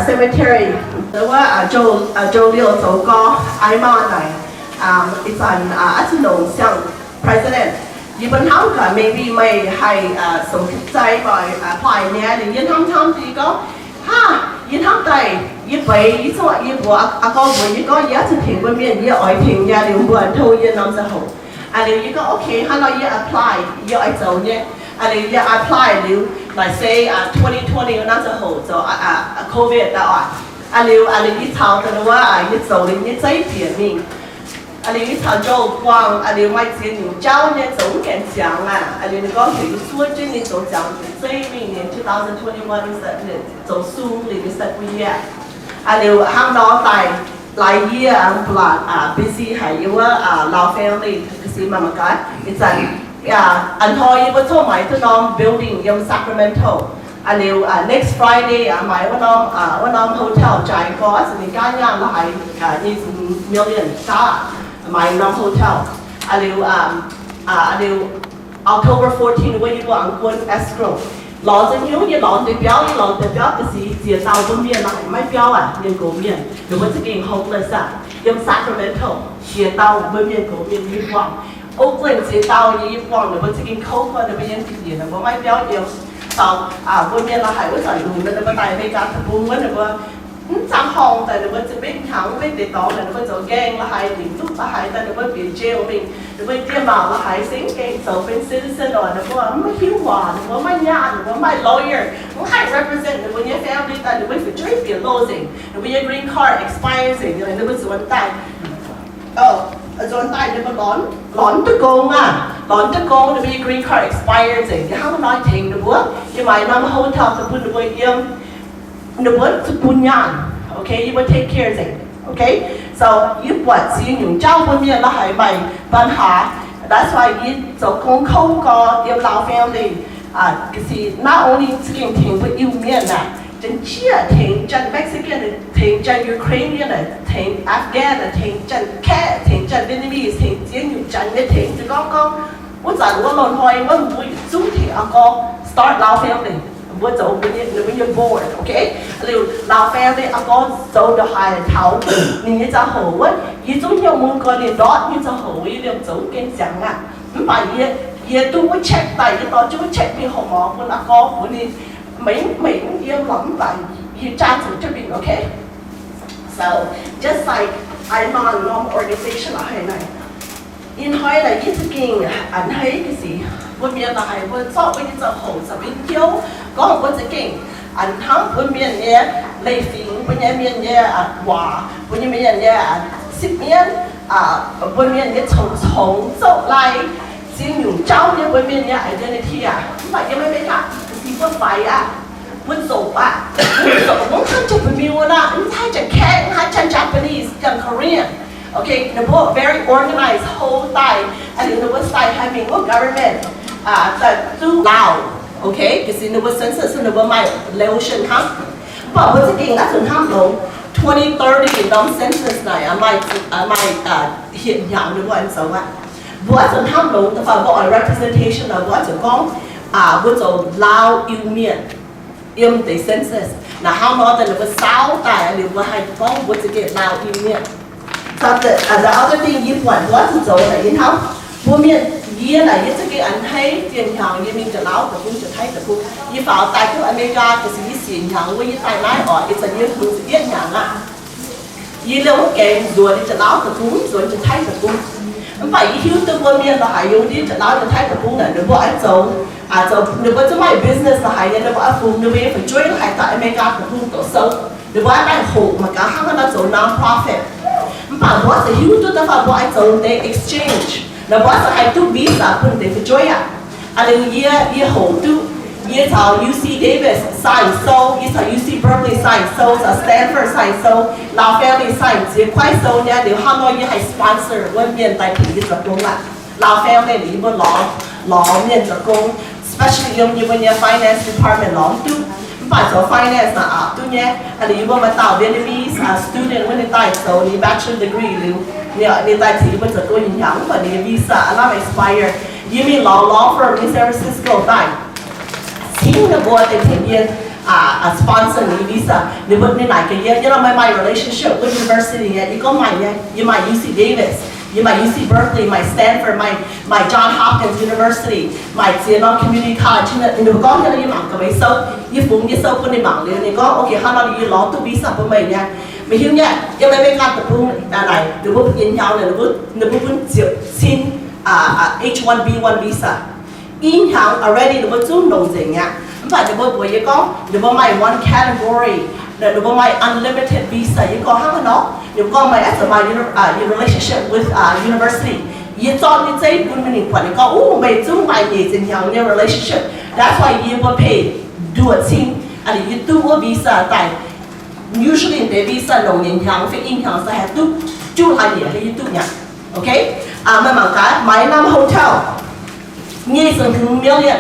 cemetery แต่ว่าโจเลียวโจก็ไอมาไหนit's an อาทิตย์หนึ่งเสียง president ยี่ปัญหาก็ maybe ไม่ให้สมใจไปพายเนี่ยหรือยี่ทำที่ก็ยี่ทำใจยี่ไปยี่สวัสดิ์ยี่บัวก็บัวยี่ก็ยี่จะถึงวันเมียนยี่อ้อยถึงยี่หรือบัวโทยี่น้ำจะหกเดี๋ยวยี่ก็โอเคฮัลโหลยี่ apply ยี่ไอโจเนี่ยเดี๋ยวยี่ apply หรือ like say 2020น่าจะหก就COVID ได้เดี๋ยวยี่ถามกันว่ายี่โจเลยยี่ใจเปลี่ยนมิ่งเดี๋ยวยี่ถามโจกว้างเดี๋ยวไม่เสียหนูเจ้าเนี่ยโจแก่นจังเดี๋ยวนี่ก็ถือช่วยจนนี่โจจังใจมิ่งเนี่ย2021เนี่ยโจสู้หรือสักวันเนี่ยเดี๋ยวห้างน้องตายหลายยี่ปลาbusy ให้ยี่ว่าเรา family คือสิมากันอีจันอันทอยี่ว่าโทรหมายถึงน้อง building ยัง Sacramento เดี๋ยว next Friday หมายว่าน้อง hotel จ่ายก็สนิทกันยังหลาย20 million จ้าหมายน้อง hotel เดี๋ยว October 14ว่ายี่ว่าอังกฤษ escrow หลอนจะหิวยี่หลอนเดือดเบี้ยวยี่หลอนเดือดเบี้ยวก็สิเสียดาวบนเมียนไม่เบี้ยวยังโกเมียนหรือว่าจะกิน homeless ยัง Sacramento เสียดาวบนเมียนโกเมียนยี่ว่าOakland เสียดาวยี่ว่าหรือว่าจะกินข้าวก็หรือว่ายังกินหรือว่าไม่เบี้ยวเดียวตอนบนเมียนเราหายว่าใส่ดูมันจะมาตายในการถับบุ้งว่าหรือว่าจำห้องแต่หรือว่าจะเป็นขังเป็นติดต่อหรือว่าจะแกงเราหายหรือลูกเราหายแต่หรือว่าเปลี่ยนเจลเป็นหรือว่าเตรียมมาเราหายสิงเกงจะเป็นซิติเซนหรือว่าไม่คิ้วหวานหรือว่าไม่ยากหรือว่าไม่ lawyer ไม่ให้ represent หรือว่าเนี่ย family แต่หรือว่าจะช่วยเปลี่ยน losing หรือว่า green card expires หรือว่าส่วนต่างส่วนต่างเนี่ยมันร้อนตะโกงหรือว่า green card expires หรือว่าน้อยทิ้งหรือว่าที่หมายนำ hotel จะพูดหรือว่าเยี่ยมหรือว่าจะปุญญาokay you will take care of it okay so you ปวดซีอยู่เจ้าบนเมียนแล้วหายไปปัญหา that's why you จะคงเข้าก็เดี๋ยวเรา family ก็สิ not only จะกินทิ้งไปอยู่เมียนจนเชี่ยทิ้งจน Mexican ทิ้งจน Ukrainian ทิ้ง Afghan ทิ้งจนแค่ทิ้งจน Vietnamese ทิ้งเจียนอยู่จนไม่ทิ้งจะก็ว่าจันว่าหล่นหอยว่าบุยจุ้งทิ้งก็ start Lao family bữa dấu bây giờ board okay liệu Lao family à có dấu được hai tháo nên như cho hổ ấy như chúng nhau muốn coi thì đó như cho hổ ý được dấu cái chẳng à không phải như tôi có check tại cái đó tôi check vì họ mỏ của nó có của đi mấy yêu lắm tại you chance to be okay. So just like I'm on a normal organization ở đây này, in hỏi là ít kinh anh thấy cái gì, bên miền là hay bên sau bên giờ hậu giờ bên thiếu có một bên kinh anh thắng bên miền nhé lấy phim bên miền nhé hòa bên miền nhé xích miền bên miền nhé trồng dâu lại xin dùng cháu nhé bên miền nhé identity không phải như mấy mấy cả thì bên phải bên dầu bên dầu muốn khăn chụp bên miền là anh thấy chẳng kén hay chẳng Japanese chẳng Korean. Okay, the book very organized whole time, and in the West side having a government that do Lao. Okay, because in the West census in the West my Laotian ham, but what's again that's in ham though. 2030 năm census này, hiện dạng được gọi sao vậy? What's in ham though? The phải gọi representation of what's in con what's Lao yêu miền im the census. Now how more than the South tại điều mà hay con what's again Lao yêu miền. So the other thing you want what to do là you know, bố miền kia là những cái anh thấy tiền hàng như mìnhจะเล่าแต่คุณจะthấyแต่คุณยี่ฝ่าตายที่อเมริกาแต่สิ่งที่เสียงอย่างว่ายี่ตายร้ายอ่อนอีกสัญญาคุณเสียงอย่างอ่ะยี่เรื่องเก่งส่วนจะเล่าแต่คุณส่วนจะthấyแต่คุณไม่phảiยี่หิวตัวบมินเราหายอยู่ที่จะเล่าจะthấyแต่คุณน่ะเดี๋ยวบอกไอ้โจเดี๋ยวบอกจะไม่ business เราหายเนี่ยเดี๋ยวบอกไอ้คุณเดี๋ยวไปช่วยหายtạiอเมริกาแต่คุณตัวโซ่เดี๋ยวบอกไอ้หูมาการห้างเราโจ non-profit mà bố sẽ hiểu tôi ta phải bố ai dùng để exchange là bố sẽ hay tu visa cũng để phải chơi à anh ye hậu tu ye thảo UC Davis science so ye thảo UC Berkeley science so Stanford science so Lao family science ye quite so nha điều ham nói ye hay sponsor bên miền Tây thì ye tập công lại Lao family thì bên lò miền tập công especially như bên ye finance department lò tu phải cho finance là tu nhé anh ấy vừa mà tạo Vietnamese student when they so the bachelor degree lưu nè tại thì bây giờ tôi nhìn nhận và the visa làm expire you mean law firm in San Francisco tại Singapore thì thiên nhiên sponsor the visa nếu bất nên này cái gì như là my relationship with university nhé you có mày nhé you my UC Davis you my UC Berkeley, my Stanford, my John Hopkins University, my Vietnam Community College. Nếu có như là như mạng cái mấy sâu, như phụng như sâu con đi mạng liền, nếu có ok, hai năm như ló tu visa của mình nha, mình hiểu nha. Như mấy ngàn tập trung này, nếu bố yên nhau này, nếu bố xin H1B1 visa, in hàng already nếu bố zoom đồng gì nha, phải nếu bố như có, nếu bố my one category. Nếu có my unlimited visa, you có hàng nó. Nếu có my as my relationship with university, you chọn như thế, when mình quản lý có, mày chú mày gì tình nhau như relationship. That's why you will pay do a team, and you do a visa tại usually the visa nông nhân hàng phải in hàng sẽ tu chú hai gì hay you tu nhá, okay? Mà cái my năm hotel, như từng million,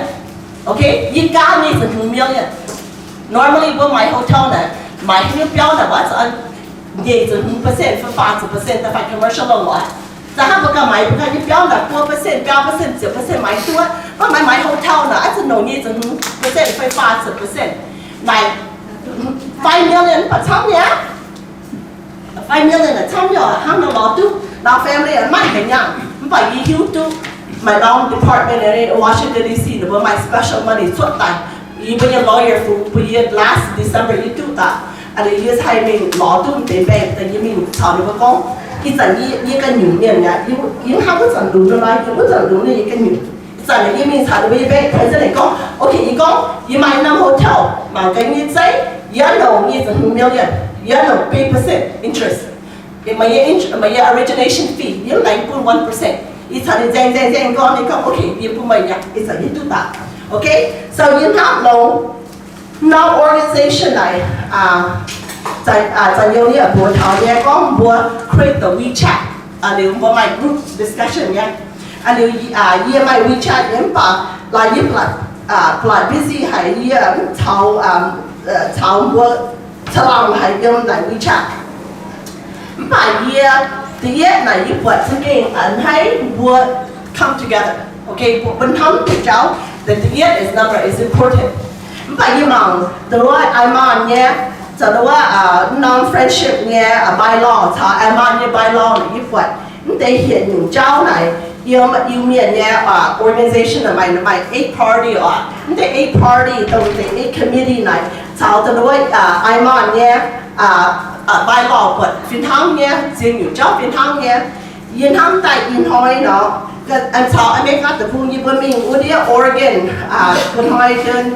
okay? You got như từng million. Normally, when my hotel này my标的我是2%分8%的，反 commercial 的我，然后不干买不看你标的4%、8%、9%买多，我买 hotel 呢，还是农业2%分8%，来5 million 不差呢，5 million 的差呢，行到老多，老 family 买很样，不把伊有都，my law department in Washington D.C. 的，我买 special money 出来。Even your lawyer for last December you do that, and you just hay mình law do để về, tại vì mình thảo được con, cái rằng như cái nhung này nhá, you không có rằng đúng rồi này, không có rằng đúng này cái nhung, rằng là như mình thảo được về, thấy thế này con, okay, you con, you my năm hotel, mà cái như thế, you know như là million, you know 8% interest, my origination fee, you like 1%, you thảo được dang con, okay, you put my nhá, it's like you do that. Okay, so you have no organization này tại nhiều như buổi thảo nhé có buổi create the WeChat nếu có my group discussion nhé nếu như my WeChat nhé là như là busy hay như thảo buổi thảo hay dùng lại WeChat mà như thứ nhất là như buổi thực hiện anh thấy buổi come together. Okay, bên thăm thì cháu the year is number is important. But you know, the word I'm on yeah, so the word non-friendship yeah, bylaw, so I'm on your bylaw you what? They hiện những cháu này yêu miền nha organization là mày eight party the eight party tổng the eight committee này sau từ đó I'm on nha bylaw quật phiên thắng nha riêng những cháu phiên thắng nha yên thắng tại yên hỏi nó anh sau anh biết các tập trung như bên mình ở địa Oregon bên hỏi đơn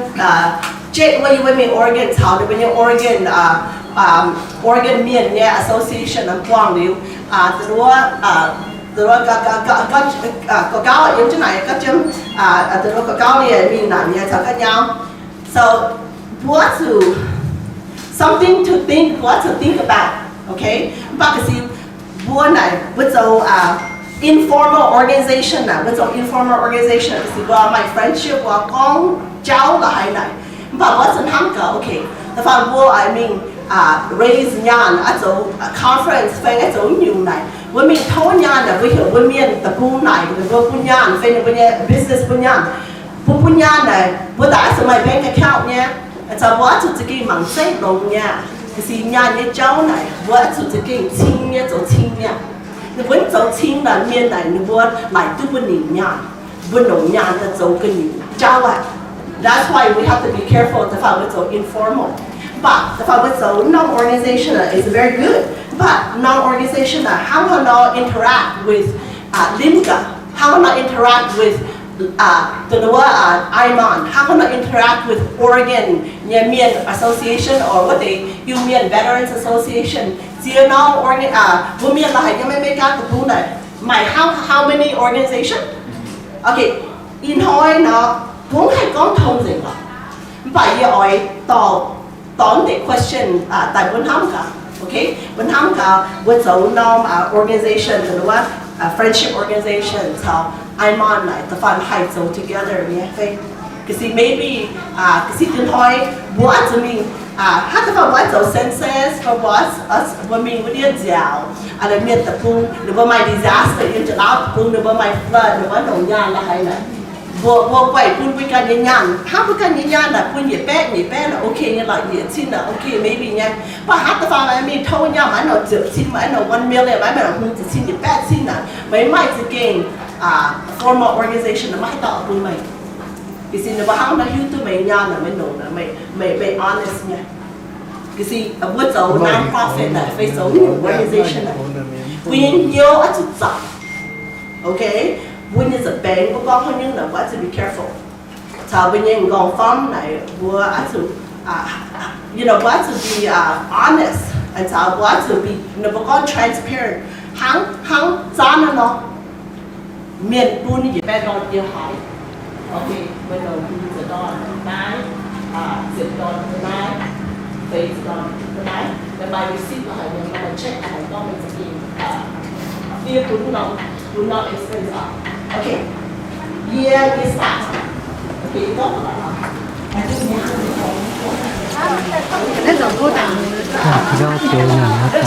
chết với bên mình Oregon sau thì bên mình Oregon Oregon miền nha association of quang liu từ đó có cáo ở chỗ này các chấm từ đó có cáo này mình làm nha sao khác nhau so what to something to think about okay bác sĩ buôn này với dấu informal organization này với dấu informal organization thì qua my friendship qua con cháu là hay này và what's in ham cả okay the fan buôn I mean raise nhan ở chỗ conference phải ở chỗ nhiều này với mình thấu nhan là với hiểu với miền tập trung này với buôn nhan phải với business buôn nhan này với đã sử my bank account nha cho what to cái mảng xây đồng nha cái gì nhan như cháu này what to cái chín nha chỗ chín nha với chỗ chín là miền này với lại tu bên nhìn nhan bên đồng nhan là chỗ cái nhiều cháu à that's why we have to be careful to find what's so informal. But the fact that non-organizational is very good. But non-organizational, how can I interact with LIMCA? How can I interact with IMON? How can I interact with Oregon Mian Association or what they Mian Veterans Association? Do you know Women like how many organizations? Okay, in Hawaii now, cũng hay có thông gì rồi. Vậy rồi tóm the question tại bên Hồng cả, okay? Bên Hồng cả với số nom organization từ đó friendship organization, so I'm on này, the fun hike so together nhé, okay? Cái gì maybe cái gì tin hỏi what to mean hát cái phần what so census for what us when mình với điên dẻo, là miền tập trung, nếu mà disaster in the out, nếu mà flood, nếu mà nông nhà là hay này. Bộ quậy phun với cái nhàn, hát với cái nhàn là phun nhiệt bé là ok như là nhiệt xin là ok maybe nha. Và hát cái phần này mình thâu nhau mà nó chịu xin mà nó 1 million mà nó không chỉ xin nhiệt bé xin là mấy mai chỉ gain formal organization là mai tạo với mày. Cái gì nó bảo nó YouTube mày nhàn là mày nổ là mày honest nha. Cái gì ở bữa dấu non-profit là phải dấu organization này. Vì nhiều ở chút dọc, okay? When it's a bank, we're going to what to be careful. So when you're going farm, we're to, you know, what to be honest, and so what to be, you know, we're going transparent. Hang, zana no. Miền buôn như bé đòn yêu hỏi. Okay, when the đòn nái, zip đòn nái, face đòn nái. The by receipt là những cái check là có mình sẽ đi, dia pun not expense up. Okay, year is start. Okay, you don't know. do chiều nào hết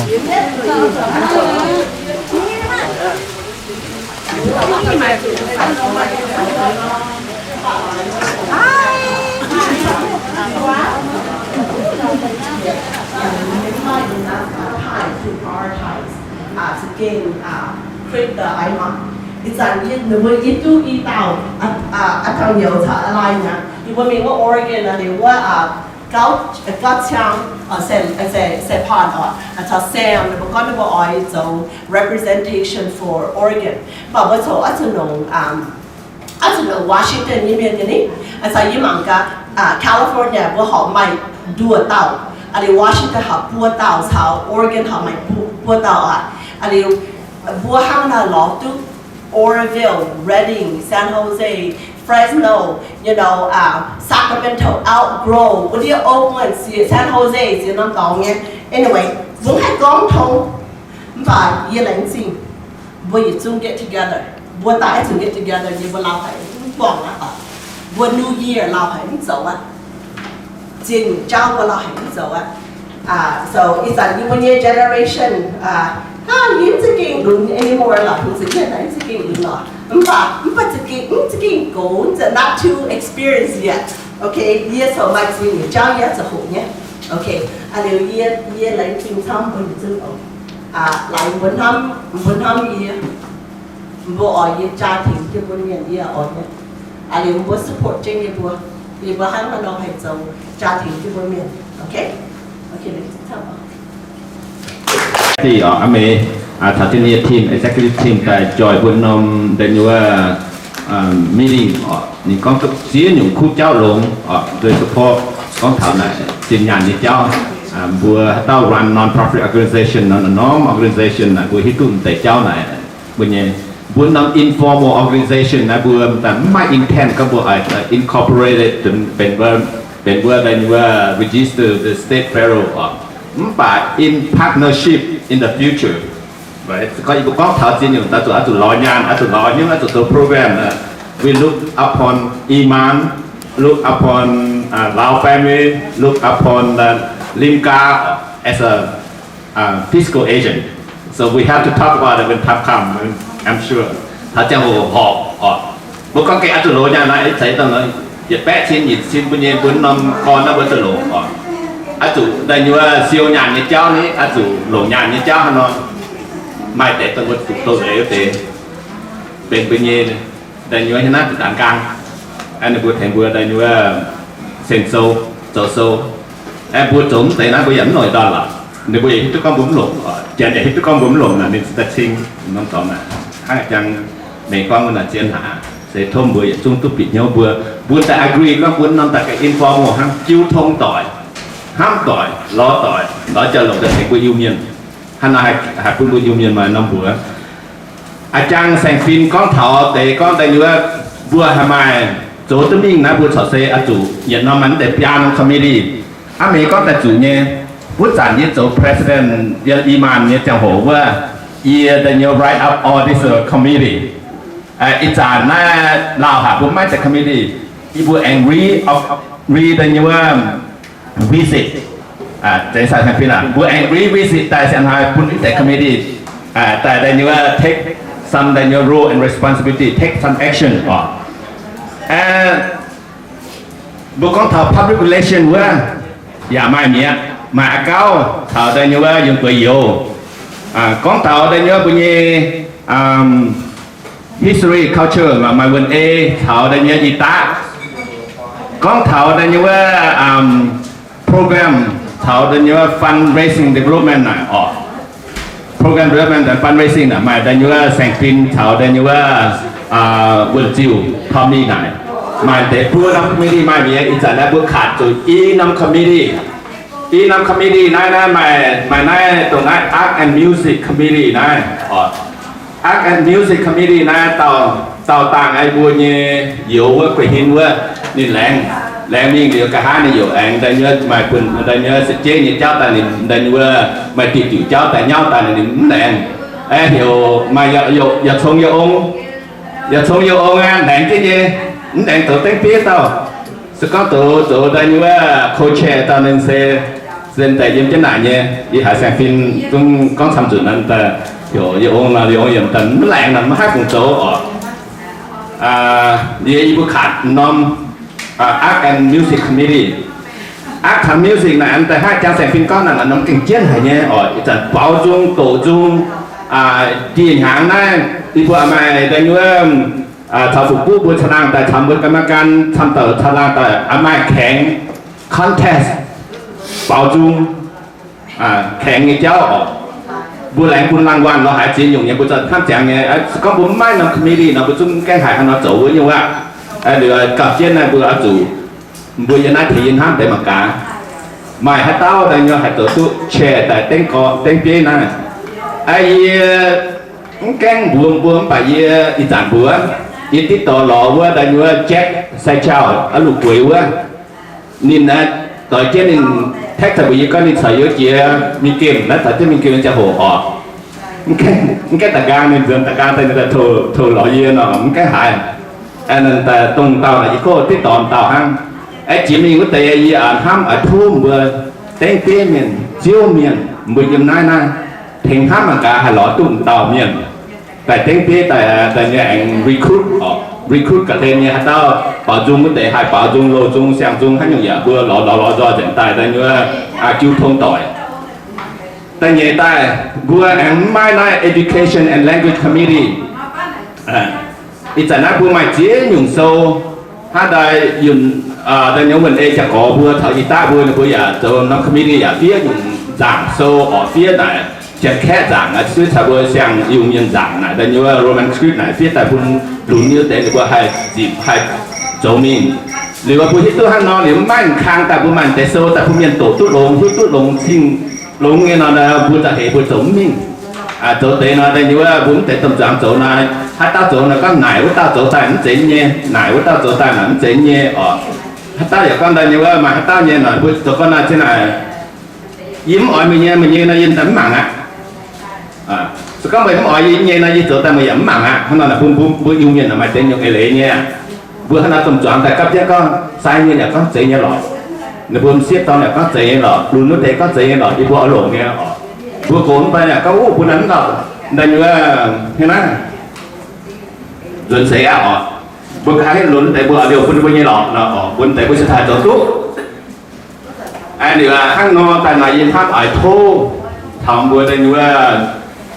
to gain create the IMON. It's the way you do it now. Tell you to align now. You want me what Oregon and they what got town say part of Sam the kind of oil so representation for Oregon. But what's all I don't know Washington you mean any and so you manga California will have might do a tao. And Washington have poor tao how Oregon have my poor tao and they will have a law to Oroville, Redding, San Jose, Fresno, you know, Sacramento, Outgrove, what do you Oakland, San Jose, you know, anyway, vẫn hay có thông và year length xin, when you soon get together, when I to get together, you will lao phải bỏ là when New Year lao phải dấu á, chính cháu will lao phải dấu á, so it's a new year generation, ยิ้มจะเก่ง luôn anymore là phụ sự hiện tại sẽ kinh luôn là mà sẽ kinh cốจะ not too experienced yet okay yes so much you cháu yes so hổ nhé okay nếu yes lấy kinh thăm bên dưới lại muốn thăm yes bộ ở yes gia đình cái bên miền yes ở nhé nếu muốn support trên cái bộ vì bộ hắn mà nó hay giàu gia đình cái bên miền okay okay lấy thăm thì ở Ame thảo thiên nhiên team executive team tại joy buôn nom đến như meeting những con tập xía những khu cháu lồng rồi support con thảo này tiền nhà như cháu vừa tao run non-profit organization non organization này vừa hít tụm tại cháu này vừa nhé buôn nom informal organization này vừaแต่ไม่ intent ก็vừa incorporated เป็นvừaได้như register the state federal but in partnership in the future right ก็อีกก็ถามจริงอยู่แต่ตัวรอยานตัวรอnhưngตัว program we look upon Iman look upon Lao family look upon Limca as a fiscal agent so we have to talk about it when time come I'm sure ถ้าจะหอบบุกก็แกตัวรอยานนะใส่ตอนนั้นอย่าแปะชิ้นหยิบชิ้นปุ่นเย็นปุ่นนำคอนนะบนตัวหลงchủ đây như siêu nhàn như cháu này chủ lỗ nhàn như cháu nó mai để tôi một tôi để bên nhiên đây như thế nào thì đàn căng anh vừa thèm vừa đây như sen sâu trâu sâu em vừa trốn tại nó vừa dẫn nổi đó là nếu vừa hít con bướm lộn chẳng để hít con bướm lộn là nên ta sinh nó tóm là hai chẳng mấy con là chiến hạ sẽ thông vừa chúng tôi bị nhau vừa tại agree có vừa nằm tại cái informal hàng chiêu thông tỏi ham tỏi lo tỏi đó cho lòng thành của yêu miền hắn là hạt phương của yêu miền mà năm bữa trang sang phim con thọ để con đây nữa vừa hàm mai chỗ tấm minh na vừa thọ xe chủ nhận nó mắn để piano comedy mấy con là chủ nhé bút giản như chỗ president như Iman như chàng hổ vừa ye đây như write up all this comedy ít giản na lao hạ cũng mấy cái comedy vừa angry read đây như visit tại sao thành phiên là vừa angry visit tại sao hai pun tại committee tại đây như take some đây như role and responsibility take some action vừa con thảo public relation vừa giả mai mía mà cao thảo đây như dùng tuổi nhiều con thảo đây như bunyi history culture mà mai vấn a thảo đây như gì ta con thảo đây như program thảo đến như fundraising development này program development and fundraising này mà đến như sang pin thảo đến như vườn chiều Tommy này mà để vừa năm committee mà bây giờ ít là vừaขาดrồi năm committee này mà này tụi này art and music committee này art and music committee này tàu tàng ai vừa như nhiều vừa quỷ hình vừa nên lẽ mình điều cả hai này nhiều anh đây nhớ mà quần đây nhớ sẽ chế như cháu ta này đây nhớ mà tiểu cháu tại nhau ta này cũng đèn em hiểu mà giờ không yêu ông anh đèn cái gì đèn tổ tiếng phía tao sẽ có tổ đây nhớ co-chair ta nên sẽ dân tại dân cái này nhé đi hải sang phim cũng có tham dự nên ta hiểu ông là hiểu ông tận lẹn là nó hai cùng tổ đi bữa khát nom Art and Music Committee Art and Music này anh ta hai trang sản phim con là nó kinh chiến hay nhé trận bảo dung tổ dung tiền hàng này đi qua mày đây nữa thảo phục vụ buôn thang tại tham vấn cái can tham tờ thang tại mày khen contest bảo dung khen người cháu buôn làng buôn làng quan nó hãy chiến dùng những buôn trận tham chẳng nghe có bốn mai năm committee nó buôn chung cái hải nó走với nhau ạ được cặp trên này vừa chủ vừa giờ này thì yên ham để mà cả mày hãy tao đây nhờ hãy tổ chức trẻ tại tên có tên kia này ai cái buông phải đi giản bữa đi tiếp tục lò vừa đây nhờ check sai chào ở lục quỷ vừa nên là tới trên nên thách thời bây giờ có nên sử dụng chia mi kim nó tới trên mi kim cho hồ họ cái tạc ga nên dần tạc ga tên là thổ lò gì nó cái hại anh ta tung tàu là chỉ có tiếp toàn tàu hăng ấy chỉ mình có thể gì ở ham ở thu vừa tên kia miền chiêu miền mười năm nay thỉnh tham mà cả hà lọ tụng tàu miền tại tiếng phía tại nhà anh recruit cả tên nhà tao bảo dung cái để hai bảo dung lô dung sang dung hay nhiều vừa lọ do hiện tại tại như cứu thông tỏi tại nhà tại vừa anh mai này education and language committee ít giờ nãy vừa mai chế nhung sâu hai đại dùng tại nhóm mình đây chắc có vừa thợ guitar vừa là vừa giờ cho nó committee ở phía dùng giảng sâu ở phía nàyจะแค่จังนะชื่อชาวบ้านเสียงยุ่งยันจังนะแต่เนี่ยว่าโรแมนต์สคริปต์นะที่แต่พูดรุ่นนี้แต่เนี่ยว่าให้จีบให้โจมิงหรือว่าพูดที่ตัวฮันนอหรือมันค้างแต่พูดมันแต่โซ่แต่พูดยันโตตุ้ลงทิ้งลงเงี้ยนะพูดจะเหตุพูดโจมิงโจเตนะแต่เนี่ยว่าพูดแต่ตำจังโจนะถ้าตาโจนะก็ไหนว่าตาโจแต่มันเจ๋งเนี่ยไหนว่าตาโจแต่มันเจ๋งเนี่ยถ้าตาอยากกันแต่เนี่ยว่ามาถ้าตาเนี่ยหน่อยพูดโจก็น่าที่ไหนยิ้มอ่อยมันเนี่ยนะยิ้มแต่หมั่งอ่ะสก็ไม่ทำอะไรยังไงนะยี่ตัวแต่ไม่ยังมั่งอ่ะขนาดนั้นบุ้ยุ่งเงินทำไมเต็งยังเอเล่เนี่ยบุ้ขนาดต้มจานแต่กับเนี่ยก็ใส่เงินเนี่ยก็เจ๊เนี่ยหรอในบุ้เสียตอนเนี่ยก็เจ๊หรอรุ่นนู้นเด็กก็เจ๊หรอที่บุ้เอาหลงเนี่ยบุ้โกนไปเนี่ยก็บุ้นั้นหรอได้ยังว่าเห็นไหมรุ่นเสียอ่ะบุ้ขายให้รุ่นแต่บุ้เอาเดียวบุ้เนี่ยหรอเนาะบุ้แต่บุ้สุดท้ายจบทุกอันนี้ว่าข้างนอกแต่ไหนยินภาพไอ้โททำบุ้ได้ยังว่า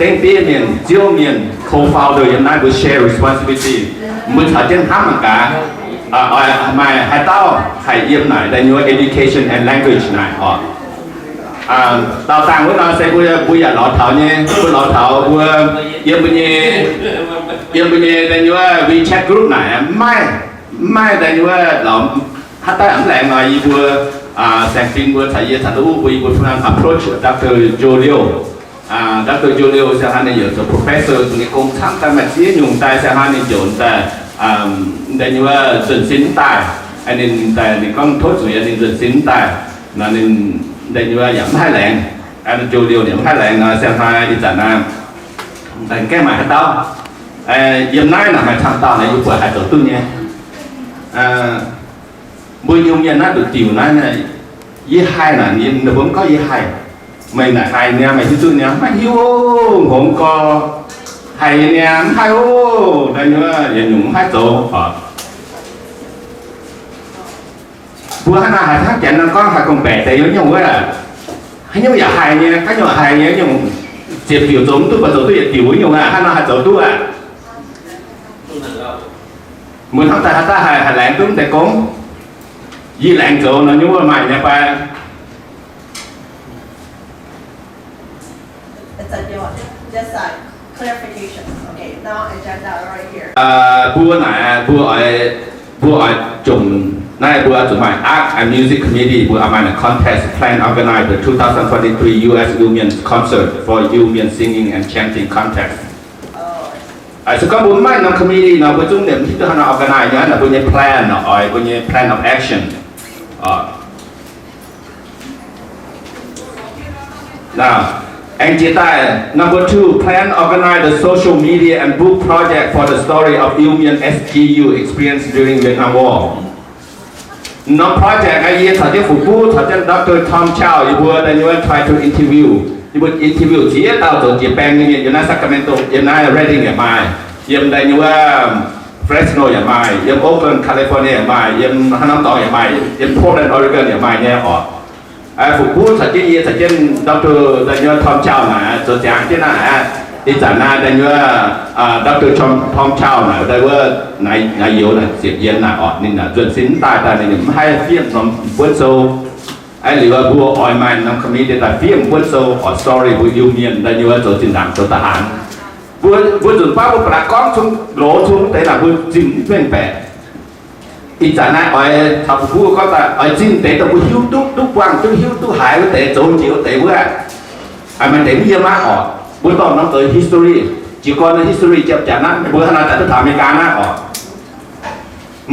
เต็งเปี้ยเนี่ยเจียวเนี่ย co-founder ยังได้บุ share responsibility มือถือเจ้าทำเหมือนกันมาให้เต้าให้เยี่ยมหน่อยได้ยังว่า education and language หน่อยต่างต่างว่าเราใช้บุอยากหล่อเท้าเนี่ยบุหล่อเท้าบุเยี่ยมบุเนี่ยได้ยังว่า WeChat group หน่อยไม่ได้ยังว่าเราถ้าได้อันแรงหน่อยบุแสงฟิงบุใช้ยี่สันตุบุบุพนัน approach Dr. Jolio Dr. Jolio 是他那有做 professor 你工厂但嘛只用在是他那用在但你ว่า准心带อันนี้แต่你讲拖住人你准心带那你但你ว่าอย่าง太冷อัน Jolio อย่าง太冷啊像他一阵啊但แก้มาให้เต้ายังน้อยน่ะมาทำเต้าในยุค还走ตุ้เนี่ยบุญยงยันน่าดูติวนั่นเนี่ยยี่ห้น่ะยี่หนูผมก็ยี่ห้mày là hai nha mày thứ nha mày hiu cũng có hai nha hai ô đây nữa giờ nhung hai tổ bữa hai hai tháng chạy nó có hai con bè tại với nhau quá là hay nhau giờ hai nha cái nhau hai nha nhung chẹp tiểu giống tôi bắt đầu tôi tiểu với nhau à hai nó hai tổ tôi à mười tháng ta hai lạng tôi để con di lạng chỗ nó nhung mày nha ba Just clarification. Okay, now agenda right here. บัวจุ่มนายบัวจุ่ม Art and Music Committee บัวเอามาใน contest plan organize the 2023 U.S. Union Concert for Union Singing and Chanting Contest. สก็บัวไม่นำ committee นะบัวจุ่มเนี่ยที่ตัวเรา organize เนี่ยนะบัวเนี่ย plan นะบัวเนี่ย plan of action. Now. And number 2, plan organize the social media and book project for the story of Union SGU experience during Vietnam War. Non project I year thằng phụ bố thằng Dr. Tom Chow you would and you would try to interview chỉ tao rồi chỉ bang như như na Sacramento như na Redding ở mai yếm đây như Fresno ở mai yếm Oakland California ở mai yếm Hanamto ở mai yếm Portland Oregon ở mai nhé họ phục vụ thật chứ gì thật chứ Dr. Daniel Tom Chow mà cho giảng thế nào đi chẳng na Daniel Dr. Tom Chow mà đây vừa này yếu là diệt yên là họ nên là chuẩn xin tại này những hai phim nó quân sâu ai liệu vua ỏi mai năm committee là phim quân sâu ở story của Union Daniel cho trình đảng cho ta hán vua chuẩn pháp vua là con xuống lỗ xuống thế là vua trình bên bèอีจานะไอ้ทับผู้ก็แต่ไอ้จิ้นเตะตัวผู้หิวทุกวันทุกหิวทุกหายเตะโจมจีเตะเพื่อไอ้มันเตะเยี่ยมมากอ๋อบุญต้องน้องเตะ history จีก่อนใน history เจ็บจานะบุญขนาดแต่ทุกถามอเมริกานะอ๋อ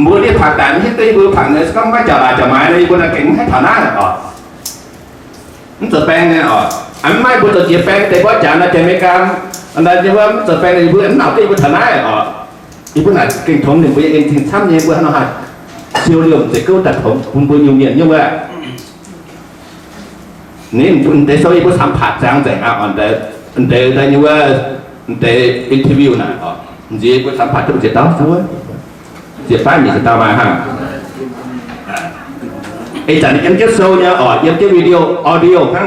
บุญที่ผักแต่ที่ตีบุญผักเนี่ยก็ไม่จะหมายเลยบุญเก่งให้ฐานะอ๋อมันจะแปลงเนี่ยอ๋ออันไม่บุญจะเจ็บแปลงแต่ว่าจานะจะอเมริกาอันนั้นจะว่าจะแปลงในบุญหนาวตีบุญฐานะอ๋ออีบุญไหนเก่งทงหนึ่งบุญเก่งถึงซ้ำเนี่ยบุญขนาดsiêu lượng sẽ câu đặt không bao nhiêu miền như vậy nên để sau khi bữa sắm phạt giang giải áo on the để đây như để interview này gì cũng tham phát được gì đó thôi gì phải mình sẽ tao mà ha ấy chẳng những cái show nha những cái video audio khác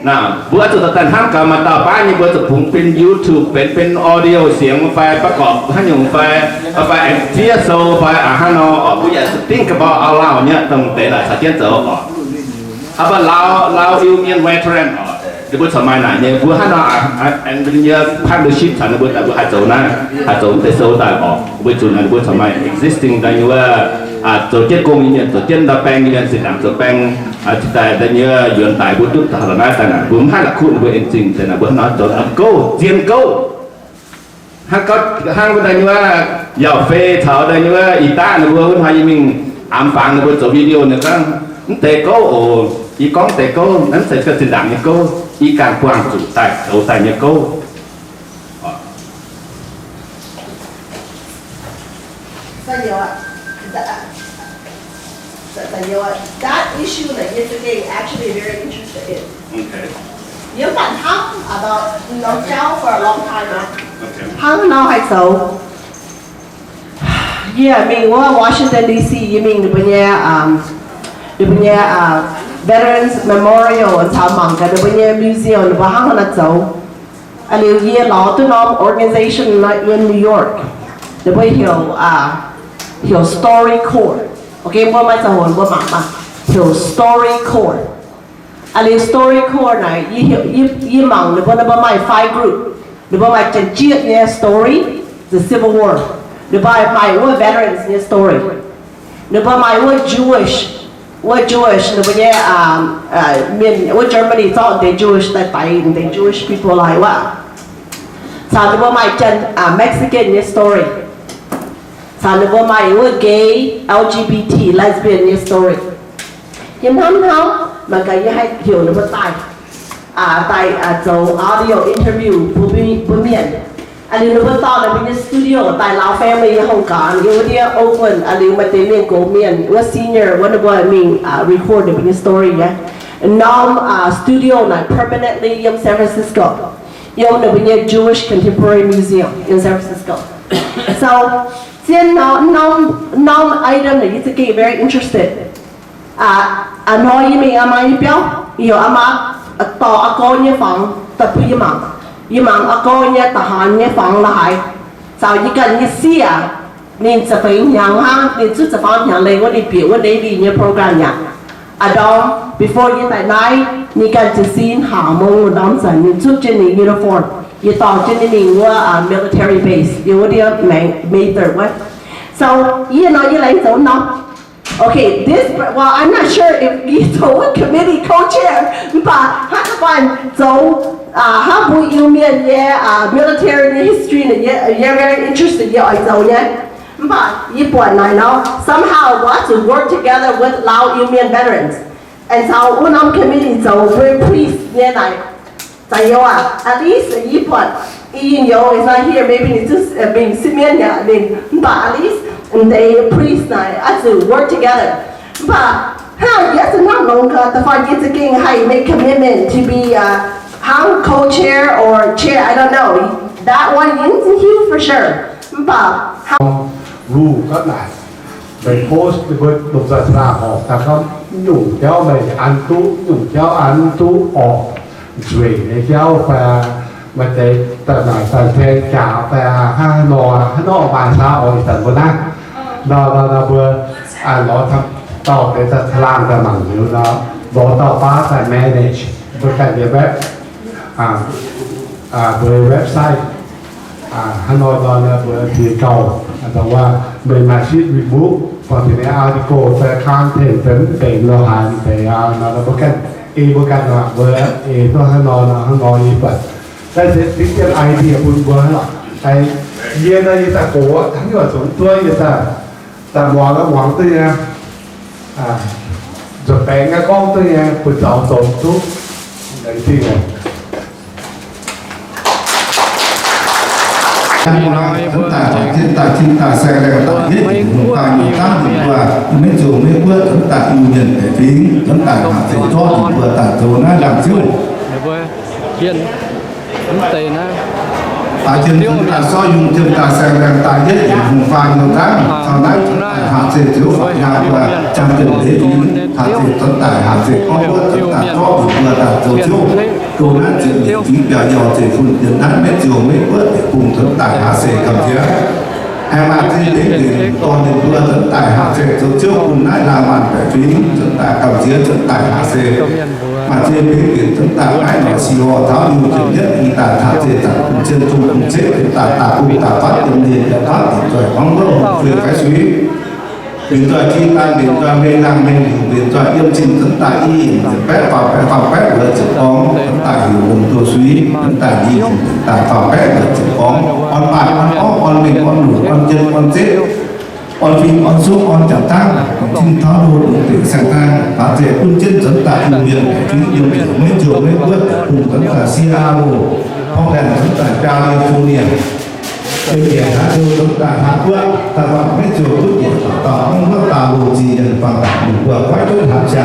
nào bữa chúng ta tận hàng cả mà tao phải như bữa chúngผมเป็น YouTube เป็น audio เสียงไฟล์ประกอบให้หนุ่มไฟล์เทียโซไฟล์ฮานอผู้ใหญ่ think about out loud เนี่ยต้องแต่ละสัจจะเอาเอาว่าเราอยู่เมียน veteran เดี๋ยวสมัยไหนเนี่ยผู้ฮานออันเป็นเยอะพันธุ์ชิดฉันเดี๋ยวแต่ผู้หาโจนะหาโจแต่โซได้ออกผู้จุดนั้นผู้สมัย existing ได้ยังว่าtổ chức công nhân tổ chức đa bang nhân sự làm tổ bang tại đây như hiện tại bữa trước thằng là tại là bữa hai là khuôn với anh trình tại là bữa nói tổ câu diên câu hang bên đây như là giàu phê thở đây như là y tá là bữa hai mình ám phản là bữa tổ video này các tệ câu y con tệ câu nó sẽ có tình cảm như câu y càng quan chủ tại như câu that issue that yesterday actually very interested in. Okay. You've been talking about Nông Cháo for a long time now. Okay. How now hay so? Yeah, I mean, well, Washington D.C. You mean the Veterans Memorial and how mong the museum the how na so? And you year law to norm organization in New York. The way he'll story core. Okay, what my son, what mama? He'll story core. And story core này, you mong the one about my 5 group. The one my Gen story, the Civil War. The by my what veterans near story. The by my what Jewish, the what Germany thought they Jewish that by the Jewish people like what. So the one my Mexican near story. So the one my what gay, LGBT, lesbian near story. You know how? Mà cái như hay hiểu là một tại dấu audio interview bố miền anh ấy nó to là bên studio tại Lao Family Hong Kong yêu đi open anh ấy mà tới miền cổ miền what senior what about mình record the bên story nhé nom studio này permanently in San Francisco yêu the bên Jewish Contemporary Museum in San Francisco so then nom item that you get very interested nói với mình ai biết hiểu ama tỏ cô như phòng tập như mạng cô như tàu như phòng là hay sao như cần như xia nên sẽ phải nhận ha nên chút sẽ phải nhận lấy cái đi biểu cái đấy vì như program nhá đó before như tại nay như cần chỉ xin hảo mong đón dẫn như chút trên những uniform như tỏ trên những military base như cái đi major what so you nói như lấy dấu nó. Okay, this, well, I'm not sure if you told what committee co-chair, but how to find, so, how would you mean, military history, you're very interested, but you know, somehow want to work together with Lao Union veterans. And so, on committee, so we're pleased, at least you is not here, maybe it's just being Simeon, but at least, and they priest as to work together. But yes, not long the fight gets again how you make commitment to be how co-chair or chair, I don't know. That one is huge for sure. But how rule các lại về post với độc giả là họ ta không nhủ cho mày ăn tú nhủ cho ăn tú họ rồi để cho và mà để tận là tận thế cả và ha nó bàn sao ở tận bên đó nó vừa nó thằng tàu để ta làm ra bằng nhiều nó bộ tàu phá phải manage với cái web với website Hanoi đó là vừa thì cầuแต่ว่าเป็นมาชิด remove พอถึงใน article แต่ content เป็นเราหาแต่เราบอกกันว่าเบอร์ตัวHanoiอีกแบบแต่สิ่งที่ไอเดียคุณบัวหรอไอเยี่ยนยี่ตะโกทั้งหมดสมตัวยี่ตะมองแล้วหวังตัวเนี่ยจะแปลงก็ตัวเนี่ยคุณจะเอาสมทุกในที่ไหนchúng ta thiên ta sẽ là tập hết chúng ta nhiều tác dụng và mấy chỗ mấy bữa chúng ta ưu nhận cái phí chúng ta làm phải cho chúng ta tạo cho nó làm chứ kiên tây na ta trên chúng ta so dùng chúng ta xem rằng ta nhất những vùng pha nhiều tháng sau đó hạ chế thiếu phải hạ và trang tiền thế thì hạ chế tấn tài hạ chế có bớt tấn tài có bị vừa đạt rồi thiếu đồ nát chuyện những phí bèo nhỏ chế phun tiền nát mét chiều mấy bớt để cùng tấn tài hạ chế cầm chế hai mặt thế đến thì còn đến vừa tấn tài hạ chế rồi trước cùng nát là màn phải phí tấn tài cầm chế tấn tài hạ chế mà trên cái biển tấn tài ai mà xì ho tháo nhiều chuyện nhất thì ta hạ chế ta trên trung cùng chế ta cùng ta phát tiền tiền ta phát tiền rồi bóng lỗ về cái suy biển tòa chi tan biển tòa mê năng mê hiểu biển tòa yêu trình tấn tài y biển phép vào phép là chữ bóng tấn tài hiểu vùng tôi suy tấn tài y tấn tài vào phép là chữ bóng con bạc con óc con mình con đủ con chân con chết con phim con số con chẳng tăng chinh tháo đồ đủ để sang tăng và thể quân chân tấn tài hùng miền để chúng yêu biển mấy chiều mấy bước cùng tấn tài CAO phong đèn tấn tài cao yêu phu niệm cái biển đã đưa tấn tài hạ quân ta bằng mấy chiều bước biển tỏ không mất tà đồ gì nhận bằng đảng vừa quay chốt hạ trả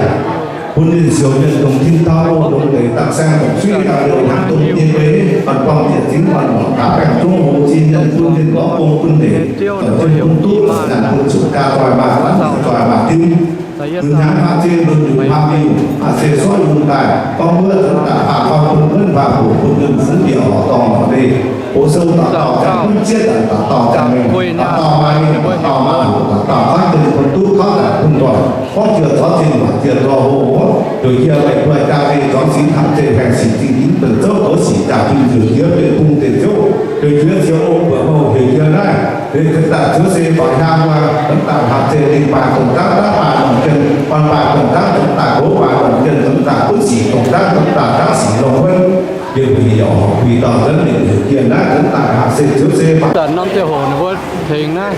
quân liên siêu nhân đồng thiên thao đồng để tặng sang đồng suy là điều hàng tung nhiên bế bằng quang diện chính bằng cả cảnh trung hồ chi nhân quân liên có công quân để ở trên công tốt là quân chủ ca tòa bà lắm tòa bà tim từ tháng hạ trên được đủ hạ biểu hạ xê xóa dùng tài con bữa tấn tạ hạ con quân quân và của quân nhân giữ biểu họ tò ở đây bố sâu tỏ chẳng quân chết tỏ chẳng mình tỏ mà mình tỏ mà tỏ phát từ quân tốt khó là quân toàn có chưa có trên và chưa do hộ rồi kia lại quay ra đây có xin thẳng trên hành sĩ chính chính từ dốc có sĩ trả kinh từ kia về cung tiền dốc rồi kia chiếu ôm của hầu hình kia này nên thực tại chúa sẽ phải ham qua tấn tạo hạt trên đình bài công tác đáp bài bằng chân còn bài công tác tấn tạo cố bài bằng chân tấn tạo quân sĩ công tác tấn tạo các sĩ đồng vân điều vì nhỏ vì tỏ dẫn định điều kiện đã tấn tạo hạt trên chúa sẽ phải tận năm tiêu hồ nó vô hình na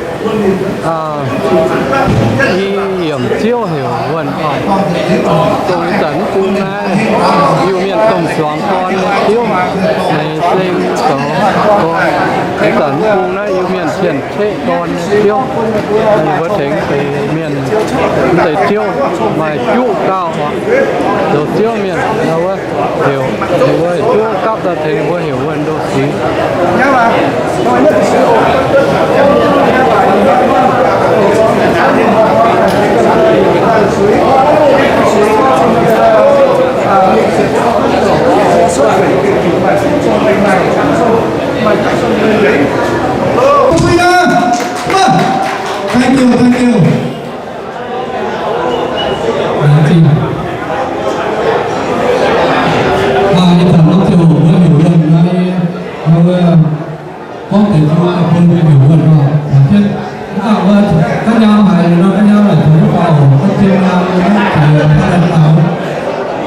hiểm chiêu hiểu vần tôi tấn cung na yêu miền công xoáng con tiêu này xem có cái tấn cung na yêu miền thiền thế con tiêu này vớt hình thì miền tây tiêu mà chu cao rồi tiêu miền đâu á hiểu với chu cao ta thấy với hiểu vần đôi xí nhá mà Thank you, thank you. Và những phần nó thiểu với hiểu lần này có thể cho quân với hiểu lần đó thiết các nhau này nó các nhau là thủ vào các chiêu nhau thì các lần nào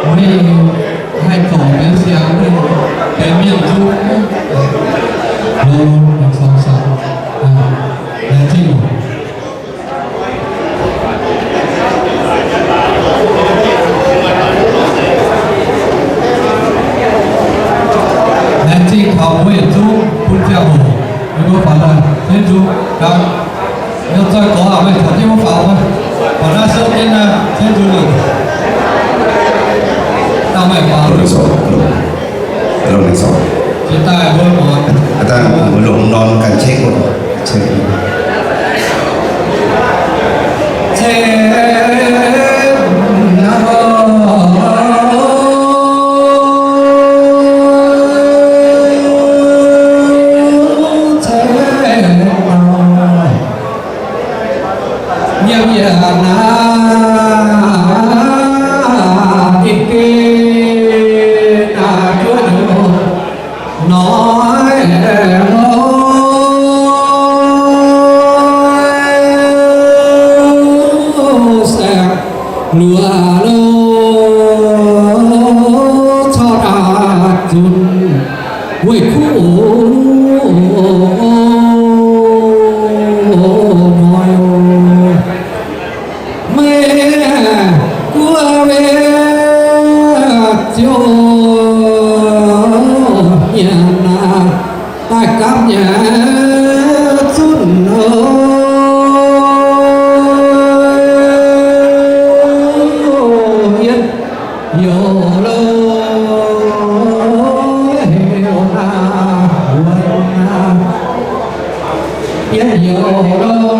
mới hai cổ đến xe cái miệng chú rồi làm sao là chi chính học với chú phun theo hồ nếu có phản là nên chú đang nếu tôi có học với thằngที่pháo thôi còn ra sớm nên nên chú được tao mày pháo Rồi sao? chỉ ta thôi mà Ta lộn non cảnh chết rồi. Hãy subscribe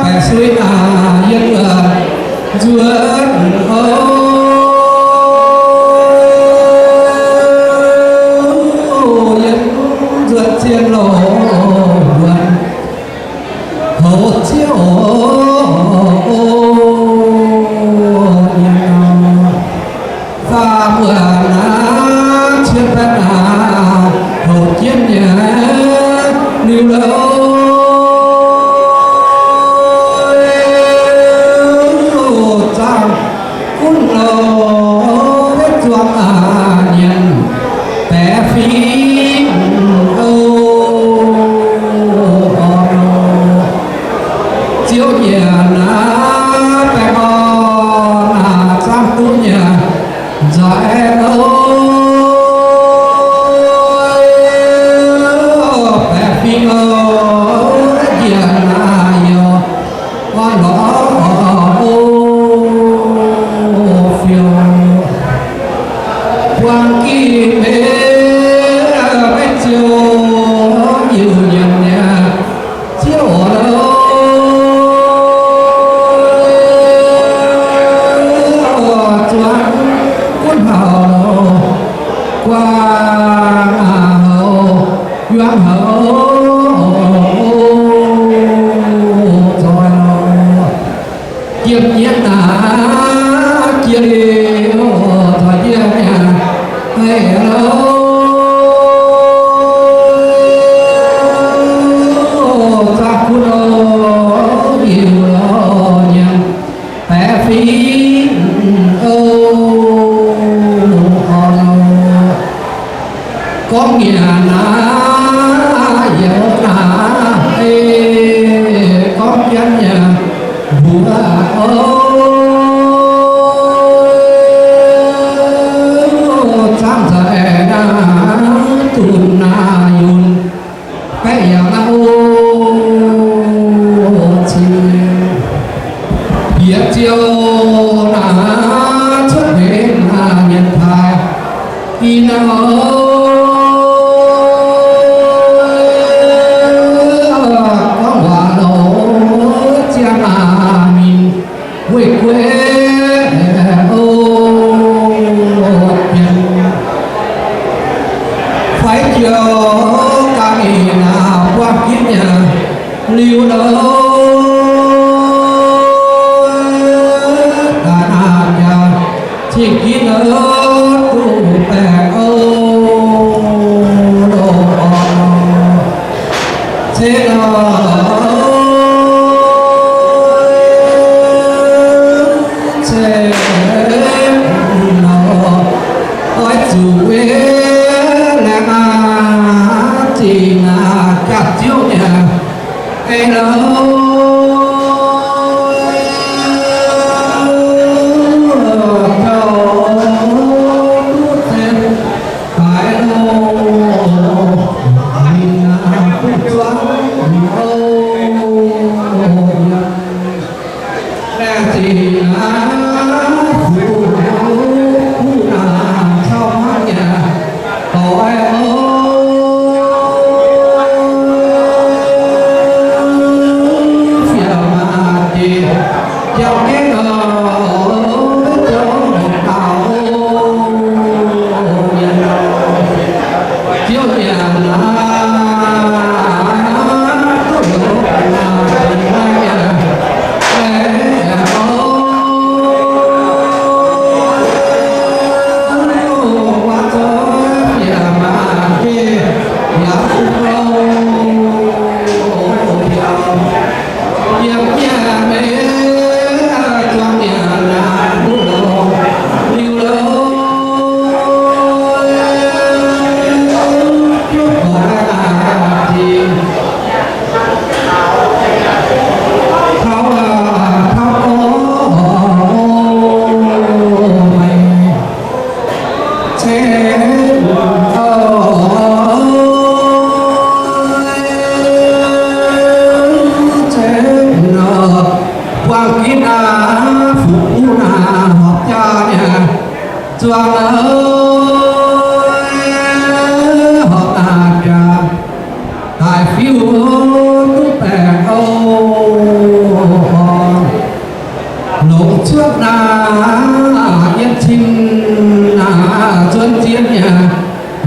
cho kênh Ghiền Mì Gõ để không bỏ lỡ chuang ơi họ ta trà tại phiêu túc bè âu lục trước na yên chinh na xuân chiến nhà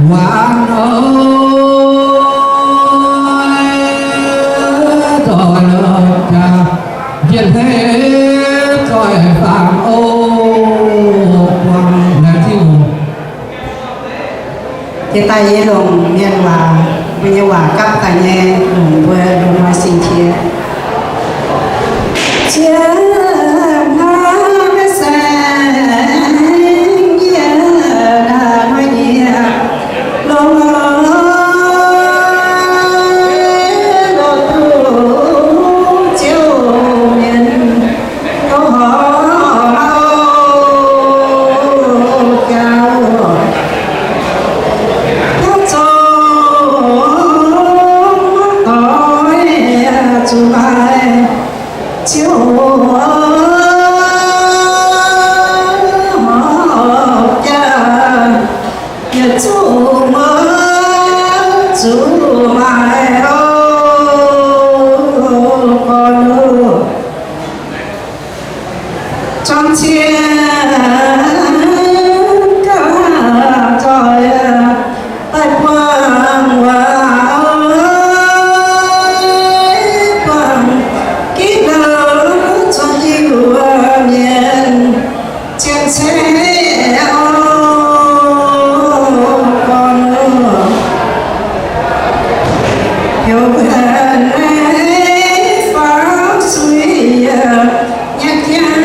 hoàn ơi rồi lợn trà viên thế rồi phạm ô quang là chi hùng cái tay với đồng nhân và bây giờ và cấp tay nhé đồng vừa đồng nói xin chia chia nói sáng chia đã nói nhẹ lòng trong chia cả trời tại quang wow quang kỹ đầu cho nhiều miền trên xe con hiểu hơn pháo suy nhạc nhạc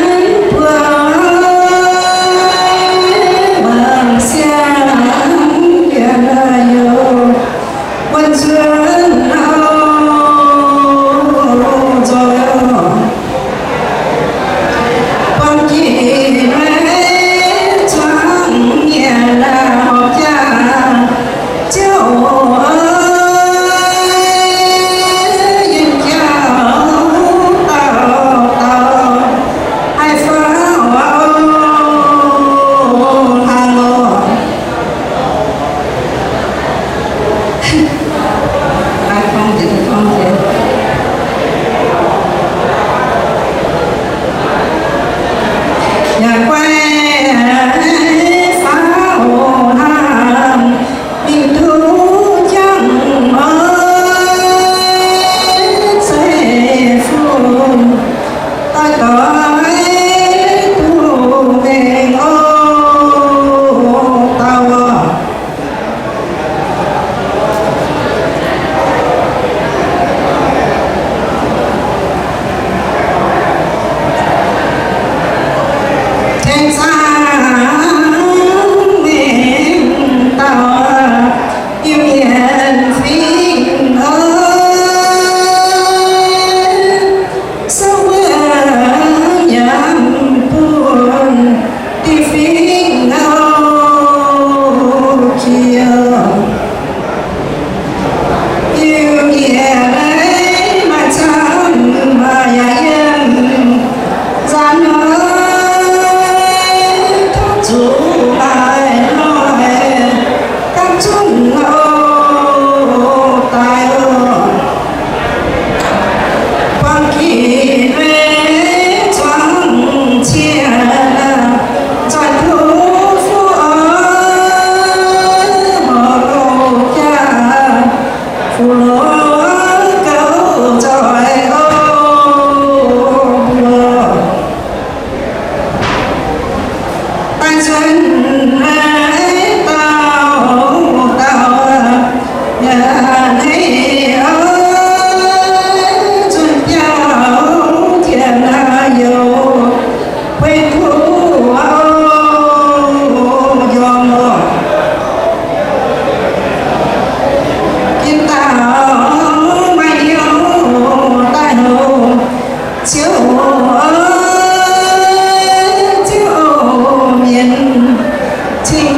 Chinh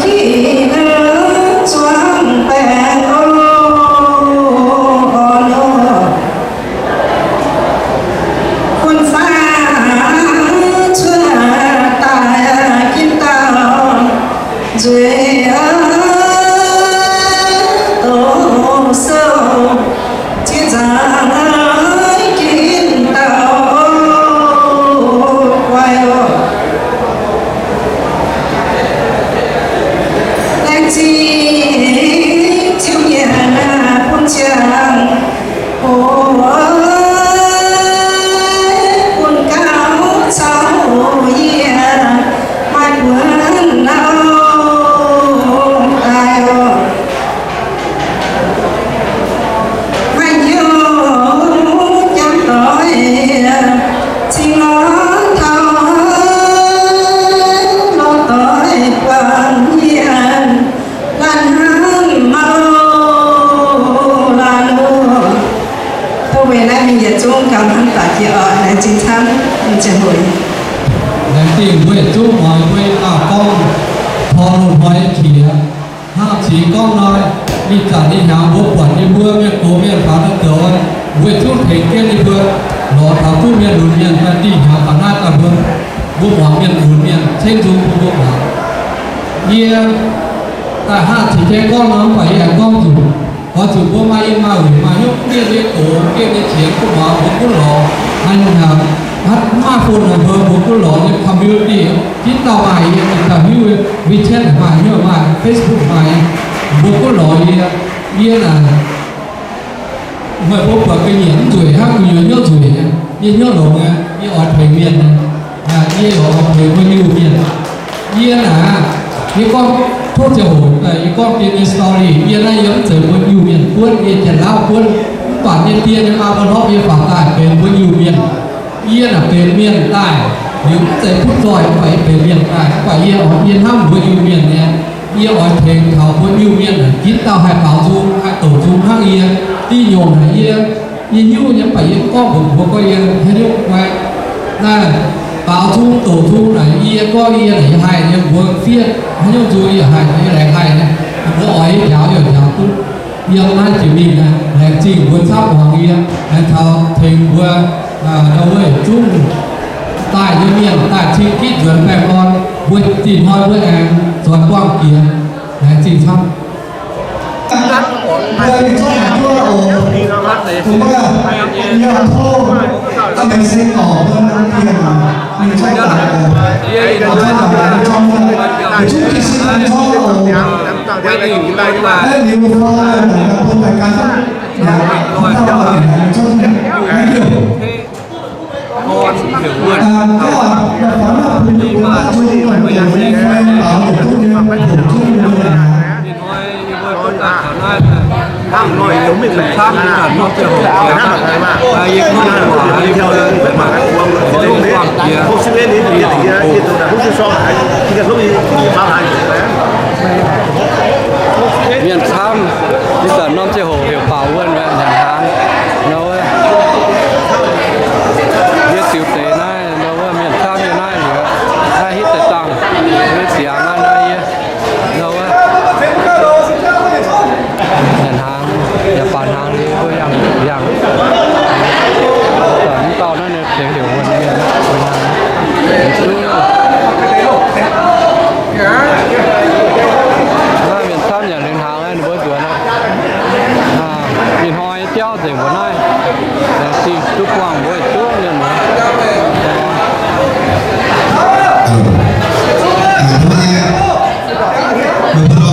tiền quê chú mọi quê con thọ lụt mọi khía hai chỉ con nói đi cả đi nào bố quản đi mưa miền cố miền phá đất trời quê chú thấy kia đi mưa nó thảo chú miền đồn miền ta đi nào phá nát cả mưa bố hoàng miền đồn miền trên chú bố hoàng kia tại hai chỉ cái con nó phải là con chủ có chủ bố mai mà gửi mà nhúc kia cái cổ kia cái chiến của họ bố cũng lò anh nào hát ma phun là vừa bố cũng lò những community chính tao bài những tao như WeChat bài như bài Facebook bài bố cũng lò như là người bố bảo cái nhiễm tuổi hát nhiều nhớ tuổi như nhớ lò nghe như ở thời miền như ở thời nhiều miền như là như con thuốc chiều cái con tiền story như là giống từ quân nhiều miền quân như tiền lao quân toàn nhân tiền mà bọn họ bị phá tài về quân nhiều miền như là về miền tài những cái phút rồi phải về miền tài phải như ở miền Nam quân nhiều miền này như ở thành thảo quân nhiều miền là chín tàu hai bảo dung hai tổ dung hai yên đi nhổn này như những phải những con của coi yên hay những quay là bảo thu tổ thu này ia có ia này hai nhưng vừa phía hay nhưng chú ia hai này lại hai này bữa ấy giáo rồi giáo tu yêu nay chỉ mình là chỉ vừa sắp hoàng ia là thao thành vừa đâu ấy chung tại như miền tại chi kít rồi mẹ con vừa tìm hỏi vừa em rồi quang kia là chỉ xong Người bị cho nhà chua ổ chúng ta nhiều thô các mình sinh cỏ hơn năm tiền mình cho cả ở trên là trong để chúng mình sinh cho ổ đây nhiều thô là thôn đại cá là chúng ta bảo để cho cái điều cái là phán là quy định của chúng mình để mình bảo để chúng mình tham nói giống mình là tham là nó chưa hổ ai yên không quả ai theo đơn phải mà có lúc đấy không xin đến thì hiện tại không xin so lại thì cái lúc đi bao hành miền tham bây giờ non chưa hổ hiểu bảo hơn vậy nhà hàng nó biết tiểu tế này nó miền tham như này nữa hai hít tới tăng với tiếng anh đây nó nhà hàng nhà bàn hàng đi với dạng những tàu nó được để hiểu hơn miền miền tham nhà lên hàng này bữa tuổi này miền hoi treo thì bữa nay thì chúc quang buổi trước nên Hôm nay